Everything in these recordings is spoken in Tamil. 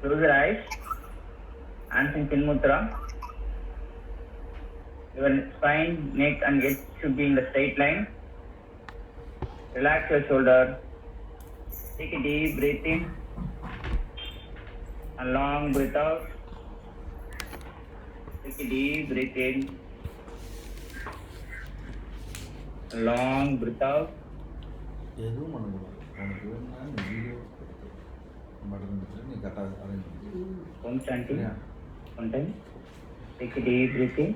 Close your eyes. Hands in Chin Mudra. Your spine, neck and head should be in the straight line. Relax your shoulder. Take a deep breath in. A long breath out. Take a deep breath in. A long breath out. Om Shanti. One time. Take a deep breath in.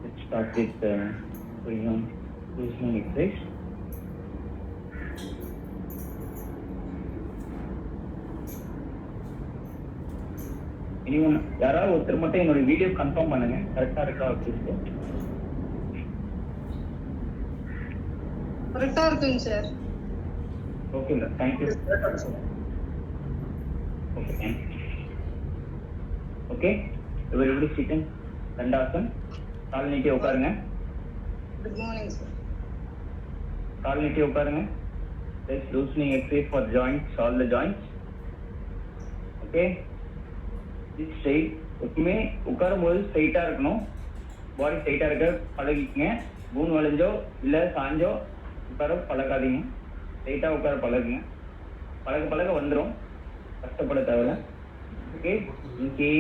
Let's start with loosening exercise. Anyone, யாராவது ஒருத்தர் மட்டும் என்னோட வீடியோ கன்ஃபார்ம் பண்ணுங்க, கரெக்டா இருக்கா அப்படின்னு. கரெக்டா இருக்குங்க sir. Okay sir, thank you. Okay, thank you. Okay, everybody sit in தண்டாசன். கால் நீட்டி உட்காருங்க. Good morning sir. கால் நீட்டி உட்காருங்க. Let's loosening exercise for joints, all the joints. Okay, this straight. எப்பவுமே உட்காரும் போது ஸ்ட்ரைட்டா இருக்கணும். பாடி ஸ்ட்ரைட்டா இருக்க பழகிக்கங்க. மூணு வளைஞ்சோ இல்ல சாஞ்சோ உட்கார பழகாதீங்க. ஸ்ட்ரைட்டா உட்கார பழகுங்க. பழக பழக வந்துடும், கஷ்டப்பட தேவையில்ல. ஓகே, இன்கே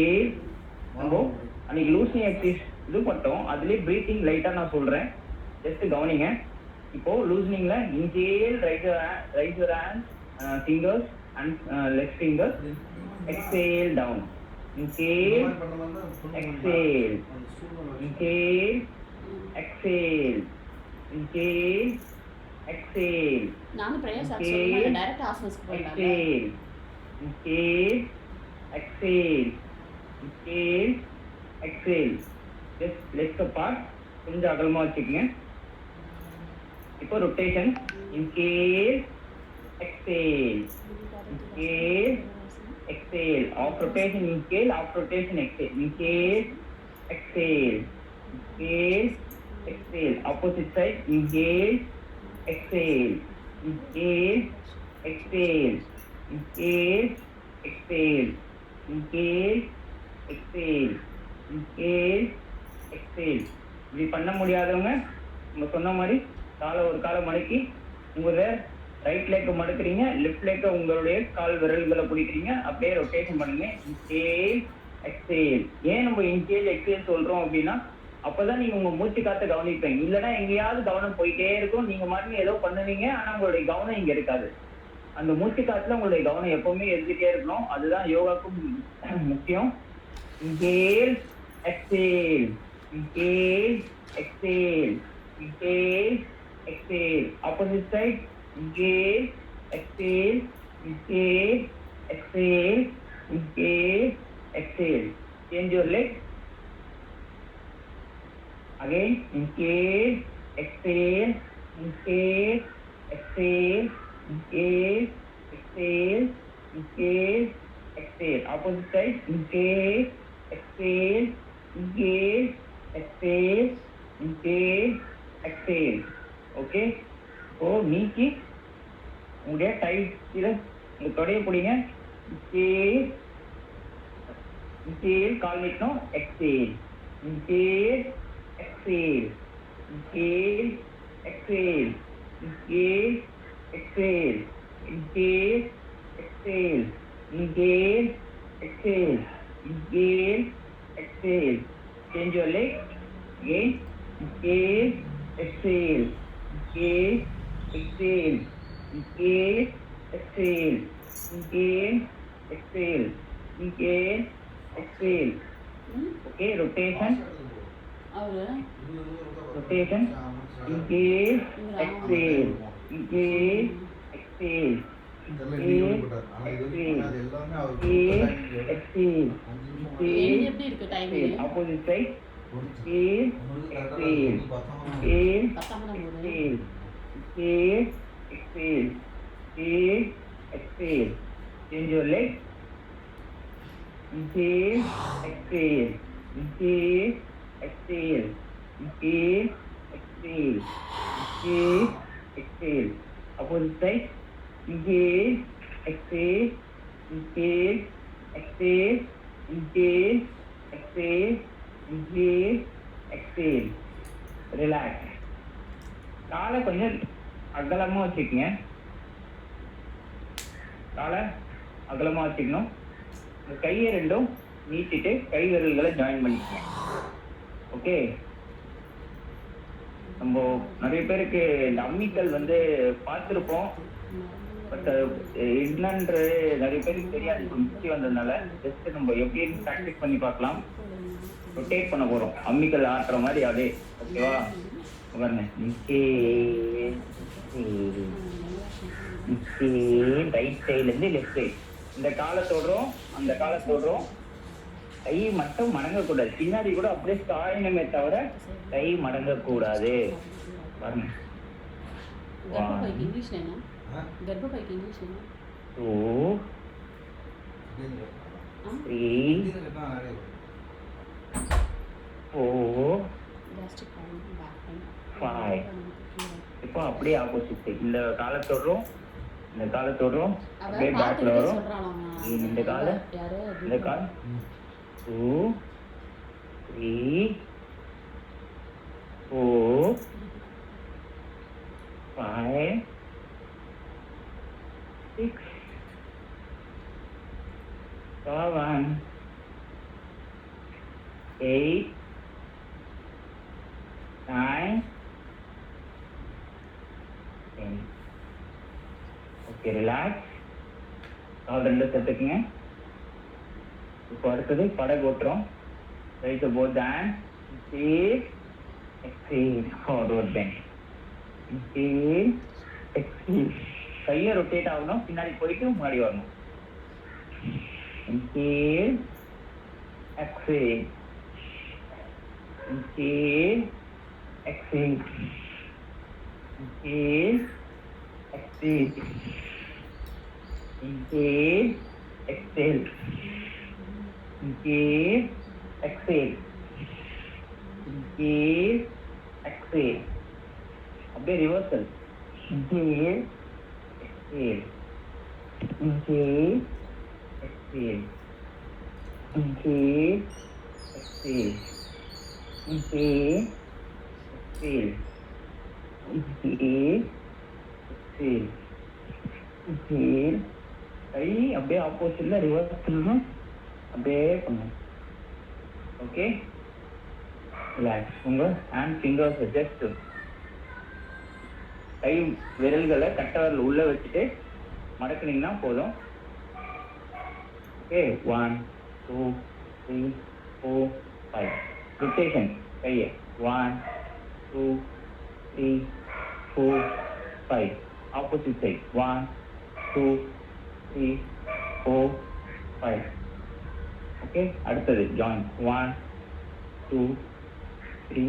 நம்ம அன்னைக்கு லூசிங் எக்ஸசைஸ் இது பண்ணோம். அதுலேயே பிரீத்திங் லைட்டாக நான் சொல்கிறேன், ஜஸ்ட் கவனிங்க. இப்போ லூசனிங்ல inhale, raise your hand, fingers and left finger, exhale down. Inhale, exhale, inhale, exhale, inhale, exhale. நானும் பிரேயர் சார் சொல்றேன், டைரக்ட் ஆசனஸ்க்கு போயிடலாம். Exhale, inhale, exhale, inhale, exhale. Just legs apart, கொஞ்சம் அகலமா வச்சுக்கங்க. இப்போ rotation, inhale, exhale, inhale, exhale. Off rotation, inhale, off rotation, exhale, inhale, exhale, inhale, exhale. Opposite side, inhale, exhale, inhale, exhale. Inhale, exhale, inhale, exhale, inhale, exhale. இப்படி பண்ண முடியாதவங்க நம்ம சொன்ன மாதிரி காலை ஒரு காலை மடக்கி உங்களோட ரைட் லெக்கை மடக்குறீங்க, லெஃப்ட் லெக்கை உங்களுடைய கால் விரல்களை பிடிக்கிறீங்க, அப்படியே ரொட்டேஷன் பண்ணுங்க. Inhale, exhale. ஏன் நம்ம இன்ஹேல் எக்ஸேல் சொல்றோம் அப்படின்னா அப்பதான் நீங்க உங்க மூச்சு காத்த கவனிப்பீங்க. இல்லைன்னா எங்கேயாவது கவனம் போயிட்டே இருக்கும், நீங்க மட்டும் ஏதோ பண்ணுவீங்க, ஆனா உங்களுடைய கவனம் இங்க இருக்காது. அந்த மூச்சு காத்துல உங்களுடைய கவனம் எப்பவுமே இருந்துட்டே இருக்கணும். அதுதான் யோகாக்கும் முக்கியம். Inhale, exhale, inhale, exhale, inhale, exhale. Opposite side, inhale, exhale, inhale, exhale, inhale, exhale. Change your leg. Again, inhale, exhale, inhale, exhale, inhale, exhale, inhale, exhale. Opposite side, inhale, exhale, inhale, exhale, inhale, exhale. Okay? So, நீக்கி உங்களுடைய டைட் கீழே உங்க தொடைய பிடிங்க. inhale, inhale, call நீட்டணும், exhale, inhale, exhale, inhale, exhale, inhale, exhale, inhale, exhale, inhale, exhale, inhale, exhale. Change your leg. Again, inhale, exhale, inhale, exhale, inhale, exhale, inhale, exhale, inhale, exhale. Okay, rotation, அவரு rotation, inhale, exhale, inhale, exhale, inhale, exhale, inhale, exhale, என்னது inhale, எப்படி இருக்கு exhale. Timing? Opposite side, inhale, exhale, inhale, பத்தாம தான் போகுது. exhale, inhale, exhale, inhale, exhale. Change your leg. Inhale, exhale, inhale, exhale, inhale, exhale, inhale, exhale. Opposite side. Inhale, exhale, inhale, exhale, inhale, exhale, inhale, exhale. Relax. காலை கொஞ்சம் அகலமாக வச்சுக்கங்க. காலை அகலமாக வச்சுக்கணும். இந்த கையை ரெண்டும் நீட்டிட்டு கை விரல்களை ஜாயின் பண்ணிக்கங்க. ஓகே, நம்ம நிறைய பேருக்கு இந்த அம்மிக்கல் வந்து பார்த்துருப்போம், பட் என்னன்ற நிறைய பேருக்கு தெரியாது. இப்போ மிக்சி வந்ததுனால ஜஸ்ட் நம்ம எப்படின்னு ப்ராக்டிஸ் பண்ணி பார்க்கலாம். ரொட்டேட் பண்ண போகிறோம், அம்மிக்கல் ஆட்டுற மாதிரி அதே. ஓகேவா? பாருங்க, ரைட் சைட்லேருந்து லெஃப்ட் சைடு. இந்த காலை தொடுறோம், அந்த காலை தொடுறோம். கை மட்டும் மடங்கக்கூடாது. பின்னாடி கூட அப்படியே சாயணுமே தவிர கை மடங்கக்கூடாது. பாருங்க, கர்ப்பப்பைக்கு இங்கிலீஷ்ல என்ன? கர்ப்பப்பைக்கு இங்கிலீஷ் என்ன? 2 3 4 கேஸ்ட்ரிக் ப்ராப்ளம், பேக் பெயின். 5. இப்போ அப்படியே ஆப்போசிட் சைடு. இந்த காலை தொடுறோம், இந்த காலை தொடுறோம், அப்படியே பேக்ல வரும். இந்த காலை, இந்த கால் 2 3 4 5 6 7 8 9 10. Okay, relax. கால் ரெண்டு சேர்த்துக்குங்க. இப்போ அடுத்தது படகு ஓட்டுறோம். Raise both hand, inhale, exhale, forward bend, inhale, exhale. கையை ரொட்டேட் ஆகணும், பின்னாடி போயிட்டு முன்னாடி வரணும். Inhale, exhale, inhale, exhale, inhale, exhale, inhale, exhale, inhale, exhale, inhale, exhale. அப்படியே reversal. inhale, exhale, inhale, exhale, inhale, exhale, inhale, exhale. Inhale, exhale, inhale. கை அப்படியே ஆப்போசிட்ல ரிவர்ஸ் பண்ணணும், அப்படியே பண்ணணும். Okay, relax. உங்க ஹேண்ட் ஃபிங்கர்ஸ் ஜஸ்ட் கை விரல்களை கட்ட விரல் உள்ள வச்சுட்டு மடக்குனீங்கன்னா போதும். ஓகே, 1 2 3 4 5. ரொட்டேஷன் கையை 1 2 3 4 5. Opposite side 1 2 3 4 5. Okay, அடுத்தது join 1 2 3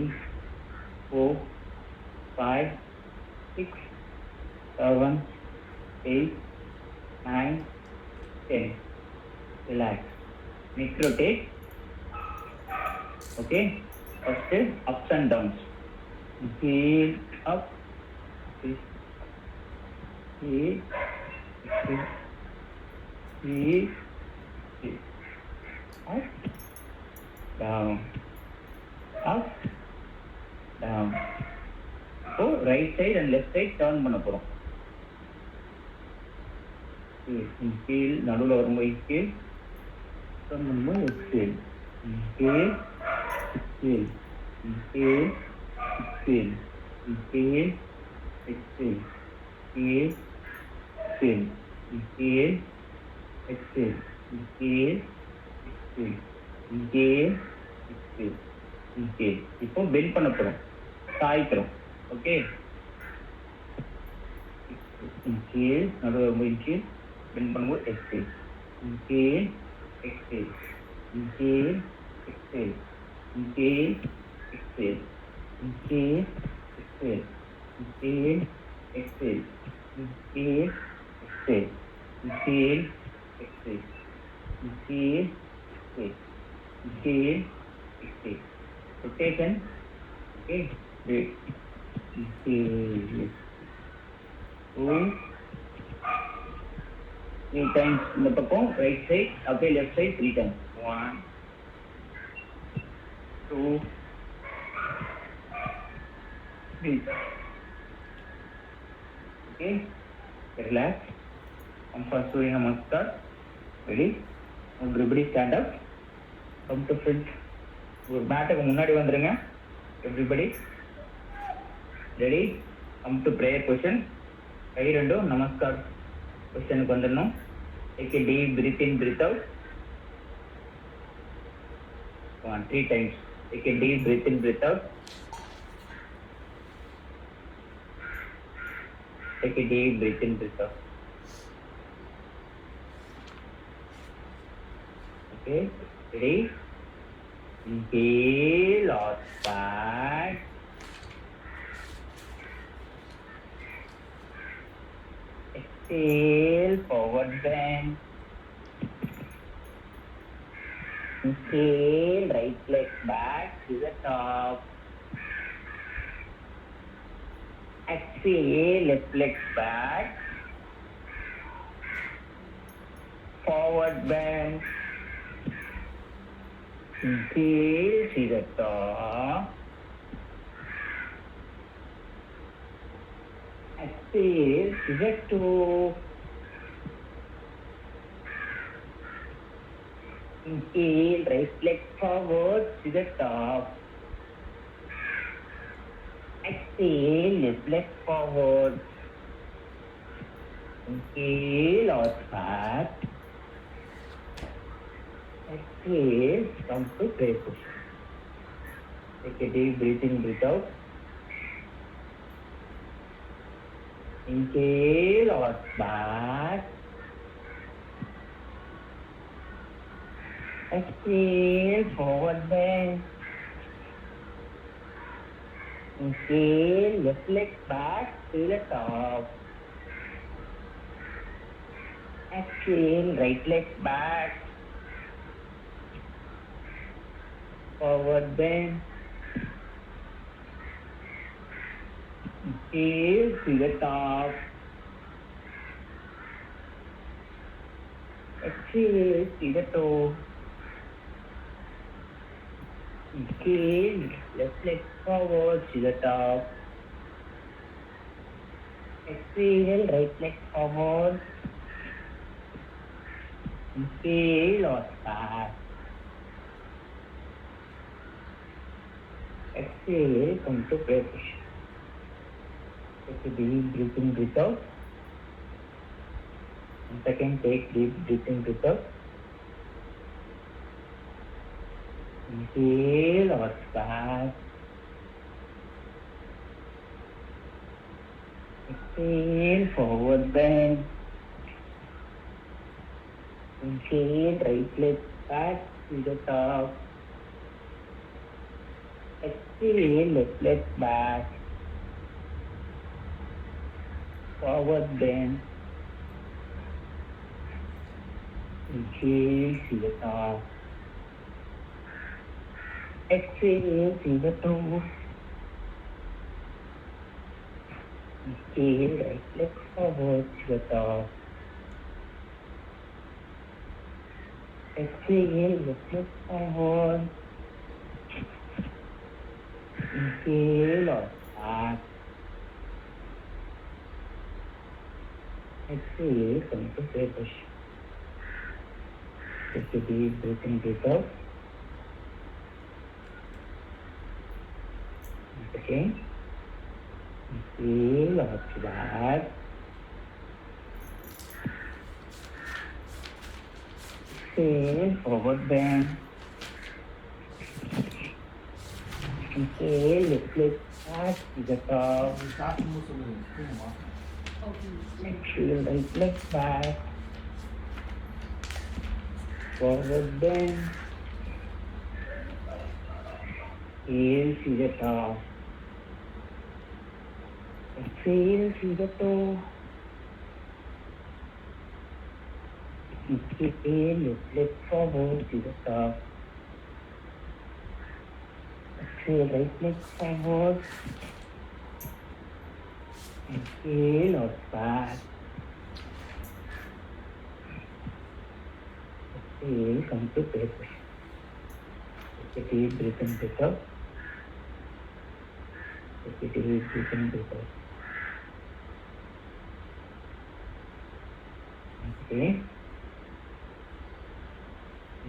4 5 6 7 8 9 10. Relax. Next rotate. Okay, first ups and downs. Inhale, up, inhale, exhale, inhale, up, down, up, down. இப்போ right side and left side turn பண்ண போறோம். கீழ் நடுவில் வரும்போது கீழ் டர்ன் பண்ணும்போது கீழ் கீழ் கீழ் கீழ் கீழ் கீழ் கீழ் கீழ் கீழ் கீழ் exhale, inhale, exhale, inhale, exhale, inhale. இப்போ பெண்ட் பண்ண போறோம், சாய்க்கிறோம். ஓகே, inhale, நடுவில் inhale, பெண்ட் பண்ணும்போது exhale, inhale, exhale, inhale, exhale, inhale, exhale, inhale, exhale, inhale, exhale, inhale, exhale. Inhale, exhale, inhale, exhale, inhale, exhale. Rotation, okay, great. Inhale, 2, 3 times இந்த பக்கம் right side, அப்படியே left side 3 times. 1, 2, 3. Okay, relax. Come for Surya Namaskar. Ready? Everybody stand up. Come to front. ஒரு மேட்டுக்கு முன்னாடி வந்துருங்க. Everybody. Ready? Come to prayer position. கை ரெண்டும் நமஸ்கார் பொசிஷனுக்கு வந்துடணும். Take a deep breath in, breath out. 1, 3 times. Take a deep breath in, breath out. Take a deep breath in, breath out. Okay, ready? Inhale, out back. Exhale, forward bend. Inhale, right leg back to the top. Exhale, left leg back. Forward bend. Inhale, see the top. Exhale, see the toe. Inhale, right leg forward, see the top. Exhale, left leg forward. Inhale, out back. Exhale, come to prayer position. Take a deep breath in, breathe out. Inhale, out back. Exhale, forward bend. Inhale, left leg back to the top. Exhale, right leg back. Forward bend. Inhale, to the top. Exhale, see the toe. Inhale, left leg forward, see the top. Exhale, right leg forward. Inhale, or back. Exhale, come to prayer position. Take a deep breath in, breathe out. And second, take deep breath in, breathe out. Inhale, or back. Exhale, forward bend. Inhale, right leg back to the top. Exhale, left leg back. Forward bend. Inhale, to the top. Exhale, to the toe. Inhale, right leg forward to the top. Exhale, left leg forward. Inhale or back. Exhale, come to push. Take a deep breath in, breathe out. Once again. Inhale or back. Exhale, forward bend. Inhale, lift leg back to the top. Exhale, right leg back. Forward bend. Inhale, see the top. Exhale, see the toe. Inhale, lift leg forward, see the top. Exhale, right leg forward. Inhale or back. Exhale, come to push. Take a deep breath in, breathe out. Take a deep breath in, breathe out. Okay.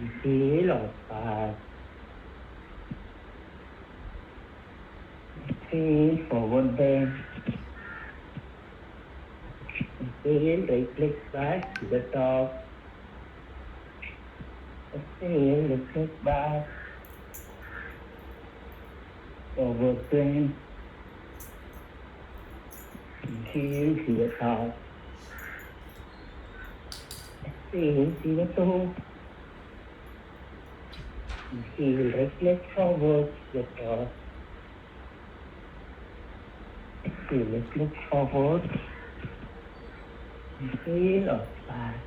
Inhale or back. Exhale, forward bend. Inhale, right leg back to the top. Exhale, left leg back. Forward bend. Inhale, see the top. Exhale, see the toe. Inhale, right leg forward, see the top. Exhale, left leg forward. Inhale or back.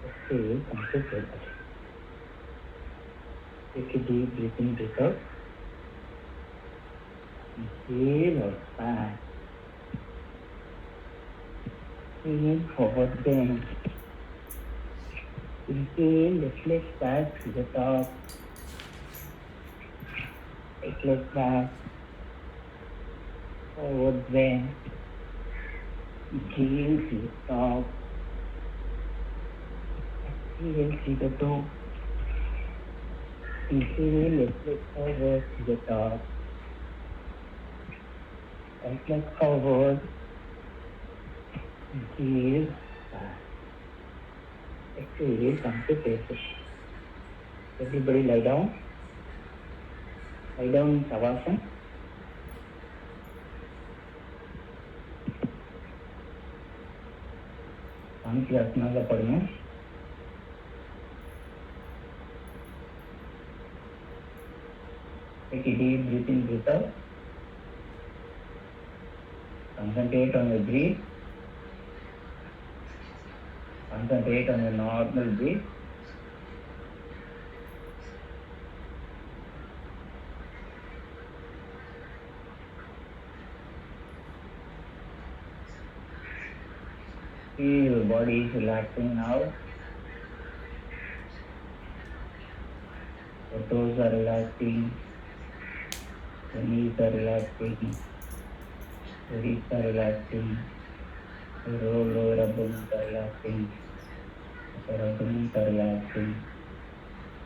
Exhale, come to push. Take a deep breath in, breathe out. Inhale or back. Inhale, forward bend. Inhale, left leg back to the top. Right leg back. Forward bend. Inhale, see the top. Exhale, see the toe. Inhale, left leg forward, see the top. Right leg forward. Inhale, back. Exhale, come to push. Everybody lie down. Lie down in Savasana. शांति आसना का पढ़ना. Take a deep breath in, breathe out. Concentrate on the breath. Concentrate on the normal breath. Feel your body is relaxing now. Your toes are relaxing. Your knees are relaxing. Your hips are relaxing. Your lower abdomen are relaxing. Upper abdomen are relaxing.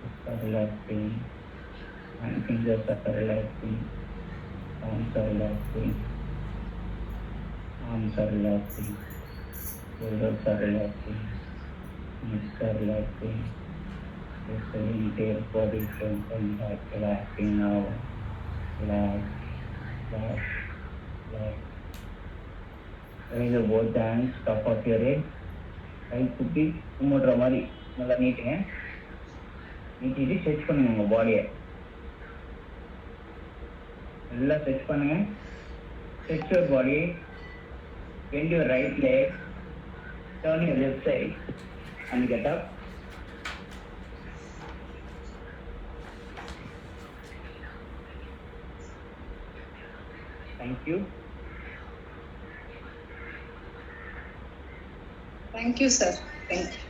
Hips are relaxing. Hand fingers are relaxing. Palms are relaxing. Arms are relaxing. Shoulders are relaxing. Knees are relaxing. Your entire body front and back relaxing now. Relax, relax, relax. Raise both hands, top of your head. Right குத்தி கும்பிடுற மாதிரி நல்லா நீட்டுங்க. நீட்டிட்டு ஸ்ட்ரெச் பண்ணுங்க உங்கள் பாடியை. நல்லா ஸ்ட்ரெச் பண்ணுங்க. Stretch your body. Bend your right leg. Turn your left side and get up. Thank you. Thank you, sir. Thank you.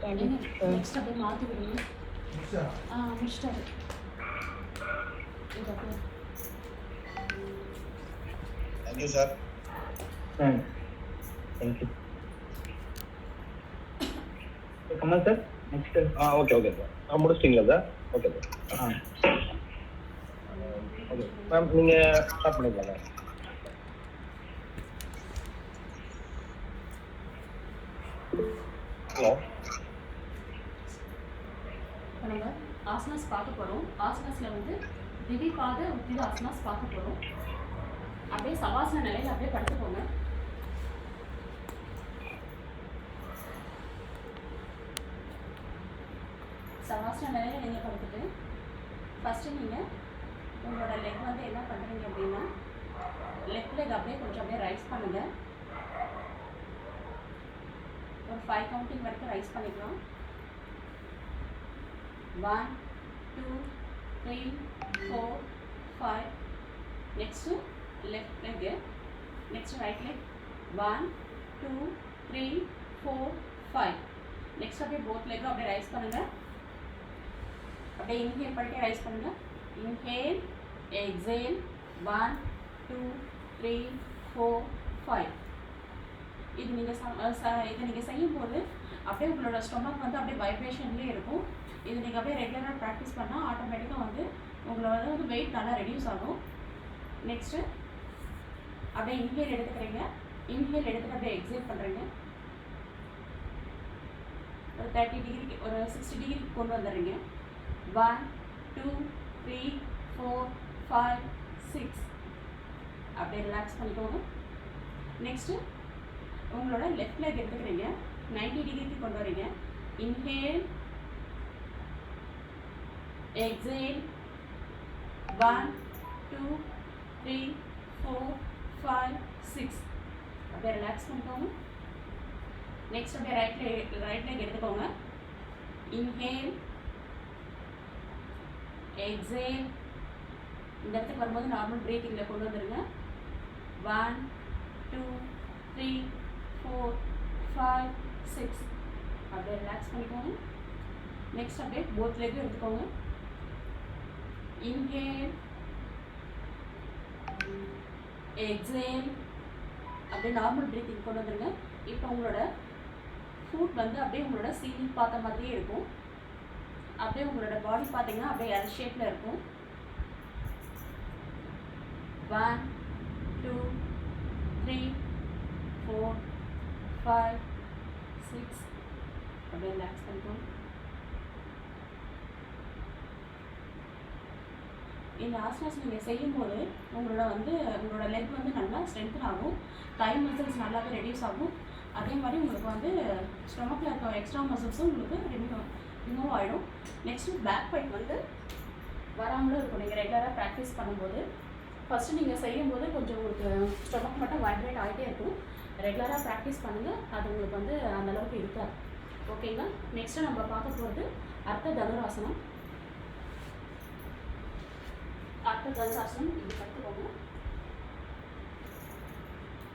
Next அப்படியே மாற்றி விடுங்க. முடிச்சிட்டாரு. இது அப்படியே thank you sir. Thank you. Kamal sir next. Okay okay sir. முடிச்சிட்டிங்களா sir? Okay sir. Okay ma'am, நீங்கள் ஸ்டார்ட் பண்ணிக்கலாம் மேம். ஹலோ. இப்போ நம்ம ஆசனாஸ் பார்க்க போகிறோம். ஆசனாஸில் வந்து திவிபாத உத்திர ஆசனாஸ் பார்க்க போகிறோம். அப்படியே சவாசன நிலையில் அப்படியே படுத்துக்கோங்க. சவாசன நிலையில் நீங்கள் படுத்துட்டு ஃபஸ்ட்டு நீங்கள் உங்களோட லெக் வந்து என்ன பண்ணுறீங்க அப்படின்னா லெஃப்ட் லெக் அப்படியே கொஞ்சம் அப்படியே ரைஸ் பண்ணுங்கள். ஒரு 5 கவுண்டிங் வரைக்கும் ரைஸ் பண்ணிக்கலாம். 1 2 3 4 5. Next left leg, next right leg. 1 2 3 4 5. Next அப்படியே போத் லெக்கும் அப்படியே ரைஸ் பண்ணுங்கள். அப்படியே இன்ஹேல் பண்ணிட்டு ரைஸ் பண்ணுங்கள். Inhale exhale. 1 2 3 4 5. இது நீங்கள் செய்யும்போது அப்படியே உங்களோட ஸ்டொமக் வந்து அப்படியே வைப்ரேஷன்லேயே இருக்கும். இது நீங்கள் அப்படியே ரெகுலராக ப்ராக்டிஸ் பண்ணால் ஆட்டோமேட்டிக்காக வந்து உங்களோட வந்து வெயிட் நல்லா ரெடியூஸ் ஆகும். நெக்ஸ்ட்டு அப்படியே இன்ஹேல் எடுத்துக்கிறீங்க. இன்ஹேல் எடுத்துகிட்டு அப்படியே எக்ஸேல் பண்ணுறீங்க. ஒரு 30 டிகிரி ஒரு 60 டிகிரி கொண்டு வந்துடுறீங்க. 1 2 3 4 5 6. அப்படியே ரிலாக்ஸ் பண்ணிக்கோங்க. நெக்ஸ்ட்டு உங்களோட லெஃப்ட் லெக் எடுத்துக்கிறீங்க. 90 டிகிரிக்கு கொண்டு வரீங்க. Inhale exhale. 1 2 3 4 5 6. அப்படியே ரிலாக்ஸ் பண்ணிக்கோங்க. நெக்ஸ்ட் அப்படியே ரைட் லெக் எடுத்துக்கோங்க. Inhale exhale. இந்த இடத்துக்கு வரும்போது நார்மல் பிரீத்திங்கில் கொண்டு வந்துடுங்க. 1 2 3 4 5 6. அப்படியே ரிலாக்ஸ் பண்ணிக்கோங்க. நெக்ஸ்ட் அப்படியே போத் லெக்கும் எடுத்துக்கோங்க. Inhale exhale. அப்படியே நார்மல் பிரீத்திங் கொண்டு வந்துடுங்க. இப்போ உங்களோட ஃபுட் வந்து அப்படியே உங்களோட சீலிங் பார்த்த மாதிரியே இருக்கும். அப்படியே உங்களோட பாடி பார்த்தீங்கன்னா அப்படியே எல் ஷேப்பில் இருக்கும். 1 2 3 4 5 6. அப்படியே ரிலாக்ஸ் பண்ணிக்கோங்க. இந்த ஆசனாஸ் நீங்கள் செய்யும்போது உங்களோட லெக் வந்து நல்லா ஸ்ட்ரென்தன் ஆகும். தை மசில்ஸ் நல்லாவே ரெடியூஸ் ஆகும். அதே மாதிரி உங்களுக்கு வந்து ஸ்டொமக்கில் இருக்க எக்ஸ்ட்ரா மசில்ஸும் உங்களுக்கு ரிமூவ் ஆகிடும். நெக்ஸ்ட்டு பேக் பெயின் வந்து வராமலும் இருக்கும். நீங்கள் ரெகுலராக ப்ராக்டிஸ் பண்ணும்போது ஃபஸ்ட்டு நீங்கள் செய்யும்போது கொஞ்சம் உங்களுக்கு ஸ்டொமக் மட்டும் வைப்ரேட் ஆகிட்டே இருக்கும். ரெகுலராக ப்ராக்டிஸ் பண்ணுங்கள். அது உங்களுக்கு வந்து அந்தளவுக்கு இருக்காது. ஓகேங்களா? நெக்ஸ்ட்டு நம்ம பார்க்க போகிறது அர்த்த தனுராசனம். அர்த்த தனுராசனம் இது படுத்துக்கோங்க.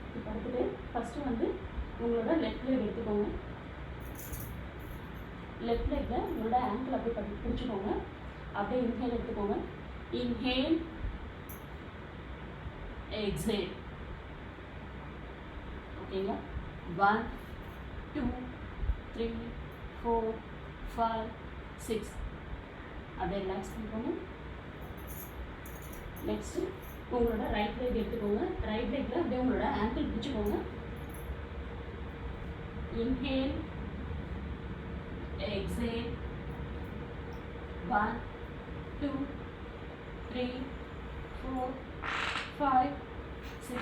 இது படுத்துட்டு ஃபஸ்ட்டு வந்து உங்களோட லெஃப்ட் லெக் எடுத்துக்கோங்க. லெஃப்ட் லெக்கில் உங்களோட ஆங்கிள் அப்படியே பிடிச்சிக்கோங்க. அப்படியே இன்ஹேல் எடுத்துக்கோங்க. Inhale exhale. ஓகேங்களா? 1 2 3 4 5 6. அப்படியே ரிலாக்ஸ் பண்ணிக்கோங்க. நெக்ஸ்ட்டு உங்களோட ரைட் லெக் எடுத்துக்கோங்க. ரைட் லெக்கில் அப்படியே உங்களோட ஆங்கிள் பிடிச்சிக்கோங்க. Inhale exhale. 1 2 3 4 5 6.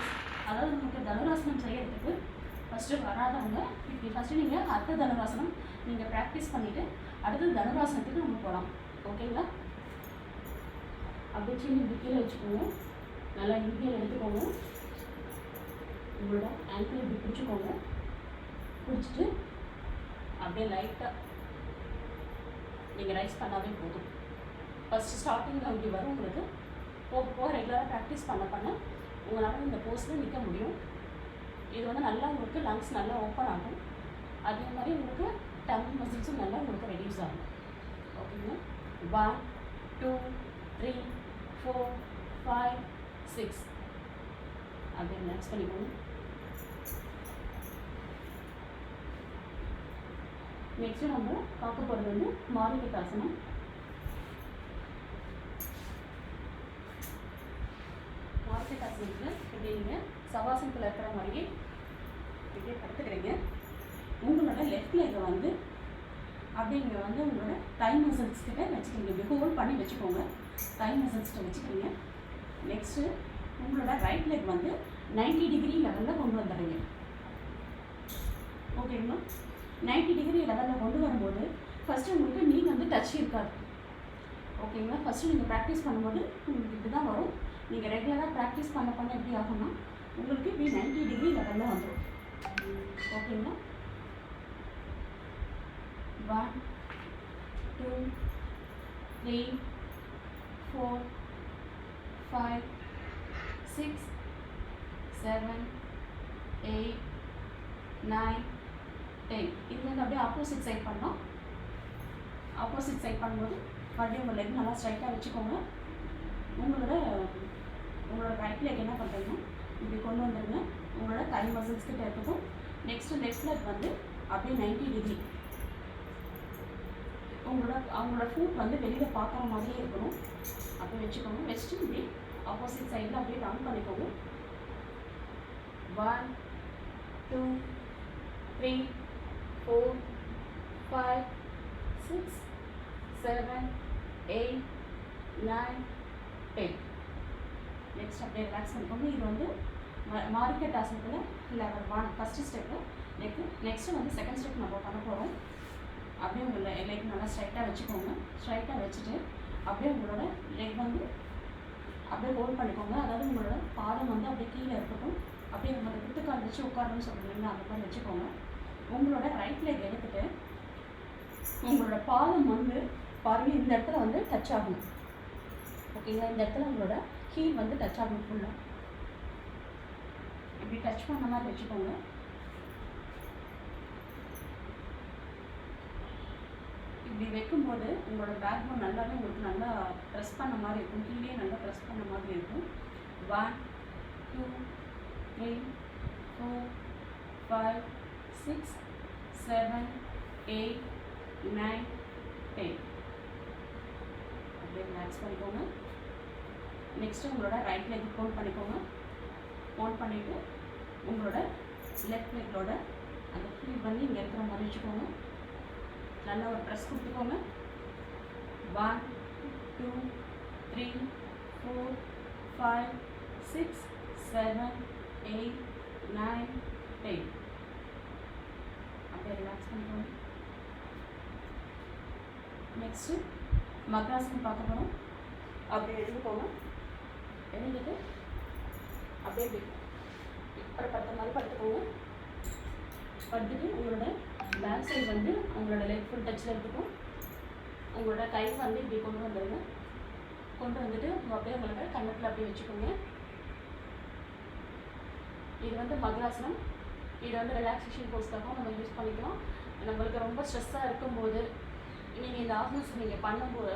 அதாவது நமக்கு தனுராசனம் செய்யறதுக்கு ஃபஸ்ட்டு வராதவங்க இப்படி ஃபஸ்ட்டு நீங்கள் அர்த்த தனுராசனம் நீங்கள் ப்ராக்டிஸ் பண்ணிவிட்டு அடுத்தது தனுராசனத்துக்கு நம்ம போகலாம். ஓகேங்களா? அப்படியே சின்ன இப்படி கீழே வச்சுக்கோங்க. நல்லா இன்ஹேல் எடுத்துக்கோங்க. உங்களோட ஆங்கிள் இப்படி பிடிச்சிக்கோங்க. பிடிச்சிட்டு அப்படியே லைட்டாக நீங்கள் ரைஸ் பண்ணாவே போதும். ஃபஸ்ட்டு ஸ்டார்டிங்கில் அப்படி வரும். உங்களுக்கு போக போக ரெகுலராக ப்ராக்டிஸ் பண்ண உங்களால் இந்த போஸ்டில் நிற்க முடியும். இது வந்து நல்லா உங்களுக்கு லங்ஸ் நல்லா ஓப்பன் ஆகும். அதே மாதிரி உங்களுக்கு டம்மி மசில்ஸும் நல்லா உங்களுக்கு ரெடியூஸ் ஆகும். ஓகேங்களா? 1 2 3 4 5 6 அப்படியே ரிலாக்ஸ் பண்ணிக்கோங்க. நெக்ஸ்ட்டு நம்ம பார்க்க போகிறது வந்து மாரிகட்டாசனம். மாரிகட்டாசனத்தில் இப்படி நீங்கள் சவாசனத்தில் இருக்கிற மாதிரியே இப்படியே படுத்துக்கிறீங்க. உங்களோட லெஃப்ட் லெக்கை வந்து அப்படியே இங்கே வந்து உங்களோட தை மசில்ஸ் கிட்ட வச்சுக்கிறீங்க. இப்படி ஹோல்ட் பண்ணி வச்சுக்கோங்க. தை மசில்ஸ்கிட்ட வச்சுக்கிறீங்க. நெக்ஸ்ட்டு உங்களோட ரைட் லெக் வந்து 90 டிகிரி லெவலில் கொண்டு வந்துடுறீங்க. ஓகேங்களா? 90 டிகிரி லெவலில் கொண்டு வரும்போது ஃபஸ்ட்டு உங்களுக்கு நீ வந்து டச் இருக்காது. ஓகேங்களா? ஃபஸ்ட்டு நீங்கள் ப்ராக்டிஸ் பண்ணும்போது உங்களுக்கு இப்படி தான் வரும். நீங்கள் ரெகுலராக ப்ராக்டிஸ் பண்ண பண்ண எப்படி ஆகும்னா உங்களுக்கு இப்படி 90 டிகிரி லெவலில் வந்துடும். ஓகேங்களா? 1 2 3 4 5 6 7 8 9 10. இது வந்து அப்படியே ஆப்போசிட் சைட் பண்ணோம். ஆப்போசிட் சைட் பண்ணும்போது மறுபடியும் உங்கள் லெக் நல்லா ஸ்ட்ரைட்டாக வச்சுக்கோங்க. உங்களோட ரைட் லெக் என்ன பண்ணுறீங்கன்னா இப்படி கொண்டு வந்துடுங்க. உங்களோட தை மசில்ஸ் கிட்ட இருக்கட்டும். நெக்ஸ்ட்டு லெஃப்ட் லெக் வந்து அப்படியே 90 டிகிரி அவங்களோட ஃபுட் வந்து வெளியில் பார்க்குற மாதிரியே இருக்கணும். அப்படியே வச்சுக்கோங்க. வச்சுட்டு இப்படி ஆப்போசிட் சைடில் அப்படியே டவுன் பண்ணிக்கோங்க. 1 2 3 4 5 6 7 8 9 10. நெக்ஸ்ட் அப்படியே ரிலாக்ஸ் பண்ணிக்கோங்க. இது வந்து மாரிகட்டாசனத்தில் லெவல் 1 ஃபஸ்ட்டு ஸ்டெப்பு. நெக்ஸ்ட்டு வந்து செகண்ட் ஸ்டெப் நம்ம பண்ண போகிறோம். அப்படியே உங்கள் லெக் நல்லா ஸ்ட்ரைட்டாக வச்சுக்கோங்க. ஸ்ட்ரைட்டாக வச்சுட்டு அப்படியே உங்களோட லெக் வந்து அப்படியே ஹோல்ட் பண்ணிக்கோங்க. அதாவது உங்களோட பாதம் வந்து அப்படியே கீழே இருக்கட்டும். அப்படியே உங்களோட குத்துக்கால் வச்சு உட்காரணும்னு சொல்கிறீங்களா, அந்த மாதிரி வச்சுக்கோங்க. உங்களோட ரைட் லெக் எடுத்துகிட்டு உங்களோட பாதம் வந்து பாருங்கள் இந்த இடத்துல வந்து டச் ஆகணும். ஓகேங்களா? இந்த இடத்துல உங்களோட ஹீல் வந்து டச் ஆகணும் ஃபுல்லாக. இப்படி டச் பண்ண மாதிரி வச்சுக்கோங்க. இப்படி வைக்கும்போது உங்களோட பேக் போன் நல்லாவே உங்களுக்கு நல்லா ப்ரெஸ் பண்ண மாதிரி இருக்கும். கீழே நல்லா ப்ரெஸ் பண்ண மாதிரி இருக்கும். 1 2 3 4 5 6 7 8 9 10. அப்படியே ரிலாக்ஸ் பண்ணிக்கோங்க. நெக்ஸ்ட்டு உங்களோட ரைட் லெக் ஹோல்ட் பண்ணிக்கோங்க. ஹோல்ட் பண்ணிவிட்டு உங்களோட லெஃப்ட் லெக்கோட அந்த ஃபீல் பண்ணி இங்கே இருக்கிற மாதிரி வச்சுக்கோங்க. நல்லா ஒரு ப்ரெஸ் கொடுத்துக்கோங்க. 1 2 3 4 5 6 7 8 9 10. அப்படியே ரிலாக்ஸ் பண்ணிக்கோங்க. நெக்ஸ்ட்டு மக்ராசனம் பார்க்க போகிறோம். அப்படியே எழுதிக்கோங்க. எழுதிட்டு அப்படியே ஒரு 10 மாதிரி படுத்துக்கோங்க. படுத்துட்டு உங்களோட பேக் சைடு வந்து உங்களோட லெக் ஃபுல் டச்சில் எடுத்துக்கும். உங்களோட கை வந்து இப்படி கொண்டு வந்துடுங்க. கொண்டு வந்துட்டு அப்படியே உங்களோட கன்னத்தில் அப்படியே வச்சுக்கோங்க. இது வந்து மக்ராசனம். இது வந்து ரிலாக்ஸேஷன் போஸ்க்காகவும் நம்ம யூஸ் பண்ணிக்கலாம். நம்மளுக்கு ரொம்ப ஸ்ட்ரெஸ்ஸாக இருக்கும்போது நீங்கள் இந்த ஆசனஸ் நீங்கள்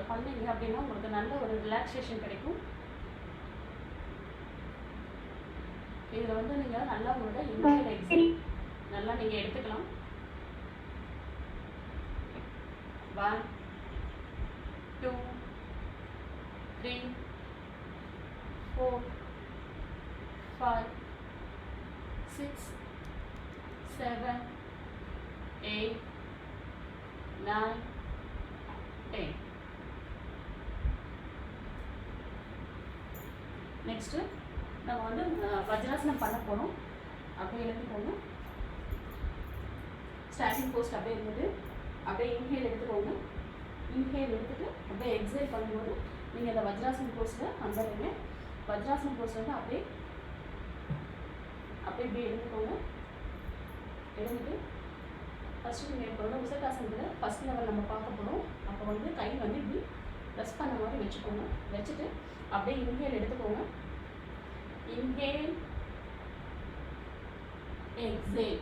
பண்ணீங்க அப்படின்னா உங்களுக்கு நல்ல ஒரு ரிலாக்ஸேஷன் கிடைக்கும். இதில் வந்து நீங்கள் நல்லா உங்களோட இன்ஹேல் எக்ஸேல் நல்லா நீங்கள் எடுத்துக்கலாம். 1 2 3 4 5 6 7 8 9 10. நெக்ஸ்ட்டு நம்ம வந்து வஜ்ராசனம் பண்ண போகிறோம். அப்படியே எழுதிக்கோங்க. ஸ்டாண்டிங் போஸ்ட் அப்படியே இருந்தது. அப்படியே இன்ஹேல் எடுத்துக்கோங்க. இன்ஹேல் எடுத்துகிட்டு அப்படியே எக்ஸேல் பண்ணும்போது நீங்கள் அந்த வஜ்ராசனம் போஸ்ட்டில் வந்துடுறீங்க. வஜ்ராசனம் போஸ்ட் வந்து அப்படியே இப்படி எடுத்துக்கோங்க. எடுத்துட்டு ஃபஸ்ட்டு நீங்கள் இப்போ வந்து உசட்டாசனத்தில் ஃபஸ்ட் லெவல் நம்ம பார்க்க போகிறோம். அப்போ வந்து கை வந்து இப்படி ப்ரெஸ் பண்ண மாதிரி வச்சுக்கோங்க. வச்சுட்டு அப்படியே இன்ஹேல் எடுத்துக்கோங்க. inhale, exhale,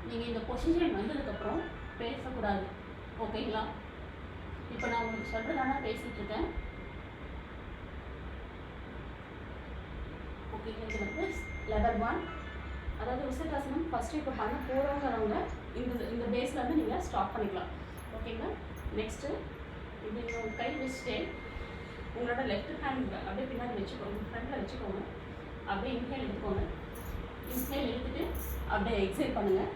நீங்கள் இந்த பொசிஷன் வந்ததுக்கப்புறம் பேசக்கூடாது. ஓகேங்களா? இப்போ நான் உங்களுக்கு சொல்கிறதான பேசிகிட்டு இருக்கேன். ஓகேங்களா? இது வந்து லெவல் 1. அதாவது உசிராசனம் ஃபஸ்ட்டு இப்போ பண்ண போகிறவங்க இந்த பேஸில் வந்து நீங்கள் ஸ்டாப் பண்ணிக்கலாம். ஓகேங்களா? நெக்ஸ்ட்டு இது நீங்கள் கை வச்சுட்டு உங்களோட லெஃப்ட் ஹேண்ட் அப்படியே பின்னாடி வச்சுக்கோங்க, ஃப்ரண்ட்டில் வச்சுக்கோங்க. அப்படியே இன்ஹேல் எடுத்துக்கோங்க. இன்ஹேல் எடுத்துகிட்டு அப்படியே எக்ஸேல் பண்ணுங்கள்.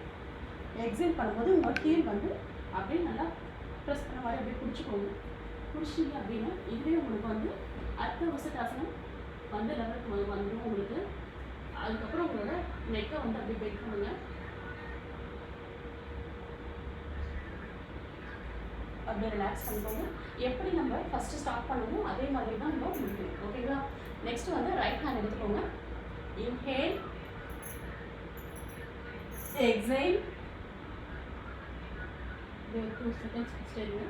எக்ஸேல் பண்ணும்போது உங்கள் ஹீல் வந்து அப்படியே நல்லா ப்ரெஸ் பண்ண மாதிரி அப்படியே பிடிச்சிக்கோங்க. பிடிச்சிங்க அப்படின்னா இதுவே உங்களுக்கு வந்து அடுத்த உசிராசனம் வந்து லெவலுக்கு வந்துடும் உங்களுக்கு. அதுக்கப்புறம் உங்களோட நெக்கை வந்து அப்படியே பெண்ட் பண்ணுங்க. அப்படியே ரிலாக்ஸ் பண்ணிக்கோங்க. எப்படி நம்ம ஃபஸ்ட்டு ஸ்டார்ட் பண்ணுவோமோ அதே மாதிரி தான் நம்ம முடிக்கணும். ஓகேங்களா? நெக்ஸ்ட் வந்து ரைட் ஹேண்ட் எடுத்துக்கோங்க. Inhale, exhale. 2 செகண்ட்ஸ் ஃபஸ்ட் எடுங்க.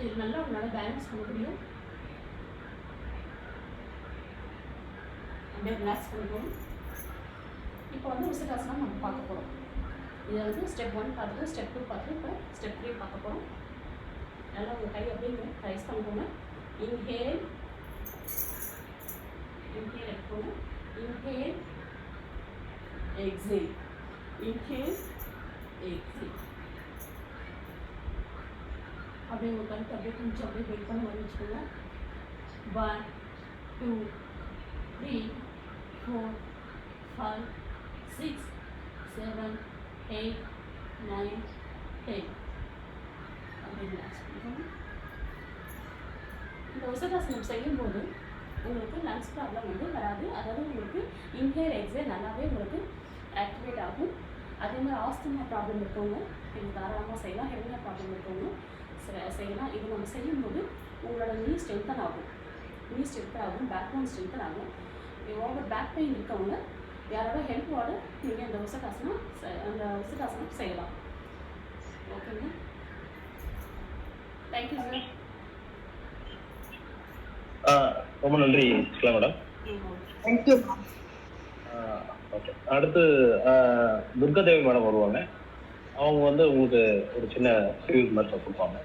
இது நல்லா உங்களால் பேலன்ஸ் பண்ண முடியும். அப்படியே ரிலாக்ஸ் பண்ணிக்கோங்க. இப்போ வந்து உசிராசனம் நம்ம பார்க்க போகிறோம். இதை வந்து ஸ்டெப் 1 பார்த்துட்டு, ஸ்டெப் 2 பார்த்துட்டு, இப்போ ஸ்டெப் 3 பார்க்க போகிறோம். நல்லா உங்கள் கை அப்படியே ரைஸ் பண்ணிக்கோங்க. இன்ஹேல், இன்ஹேல் எடுத்துக்கோங்க. Inhale, exhale, inhale, exhale. அப்படியே உங்கள் கழுத்து அப்படியே கொஞ்சம் அப்படியே வெயிட் பண்ண மாதிரி வச்சுக்கோங்க. 1 2 3 4 5 6 7 8 9 10. அப்படி ரிலாக்ஸ் பண்ணிக்கோங்க. இந்த உசிராசனம் செய்யும்போது உங்களுக்கு லங்ஸ் ப்ராப்ளம் வந்து வராது. அதாவது உங்களுக்கு இன்ஹேல் எக்ஸேல் நல்லாவே உங்களுக்கு ஆக்டிவேட் ஆகும். அதே மாதிரி ஆஸ்துமா ப்ராப்ளம் இருக்கவங்க இது தாராளமாக செய்யலாம். ஹெர்னியா ப்ராப்ளம் இருக்கவங்க செய்யலாம். இது நம்ம செய்யும்போது உங்களோட நீ ஸ்ட்ரென்த்தன் ஆகும். பேக் போன் ஸ்ட்ரென்த்தன் ஆகும். ஓவர் பேக் பெயின் இருக்கவங்க யாரோட ஹெல்ப்போட நீங்கள் அந்த உசிராசனம் செய்யலாம். ஓகேங்க? Thank you sir. ரொம்ப நன்றி மேடம். தேங்க்யூ. ஓகே, அடுத்து துர்காதேவி மேடம் வருவாங்க. அவங்க வந்து உங்களுக்கு ஒரு சின்ன ரிவ்யூ மாதிரி கொடுப்பாங்க.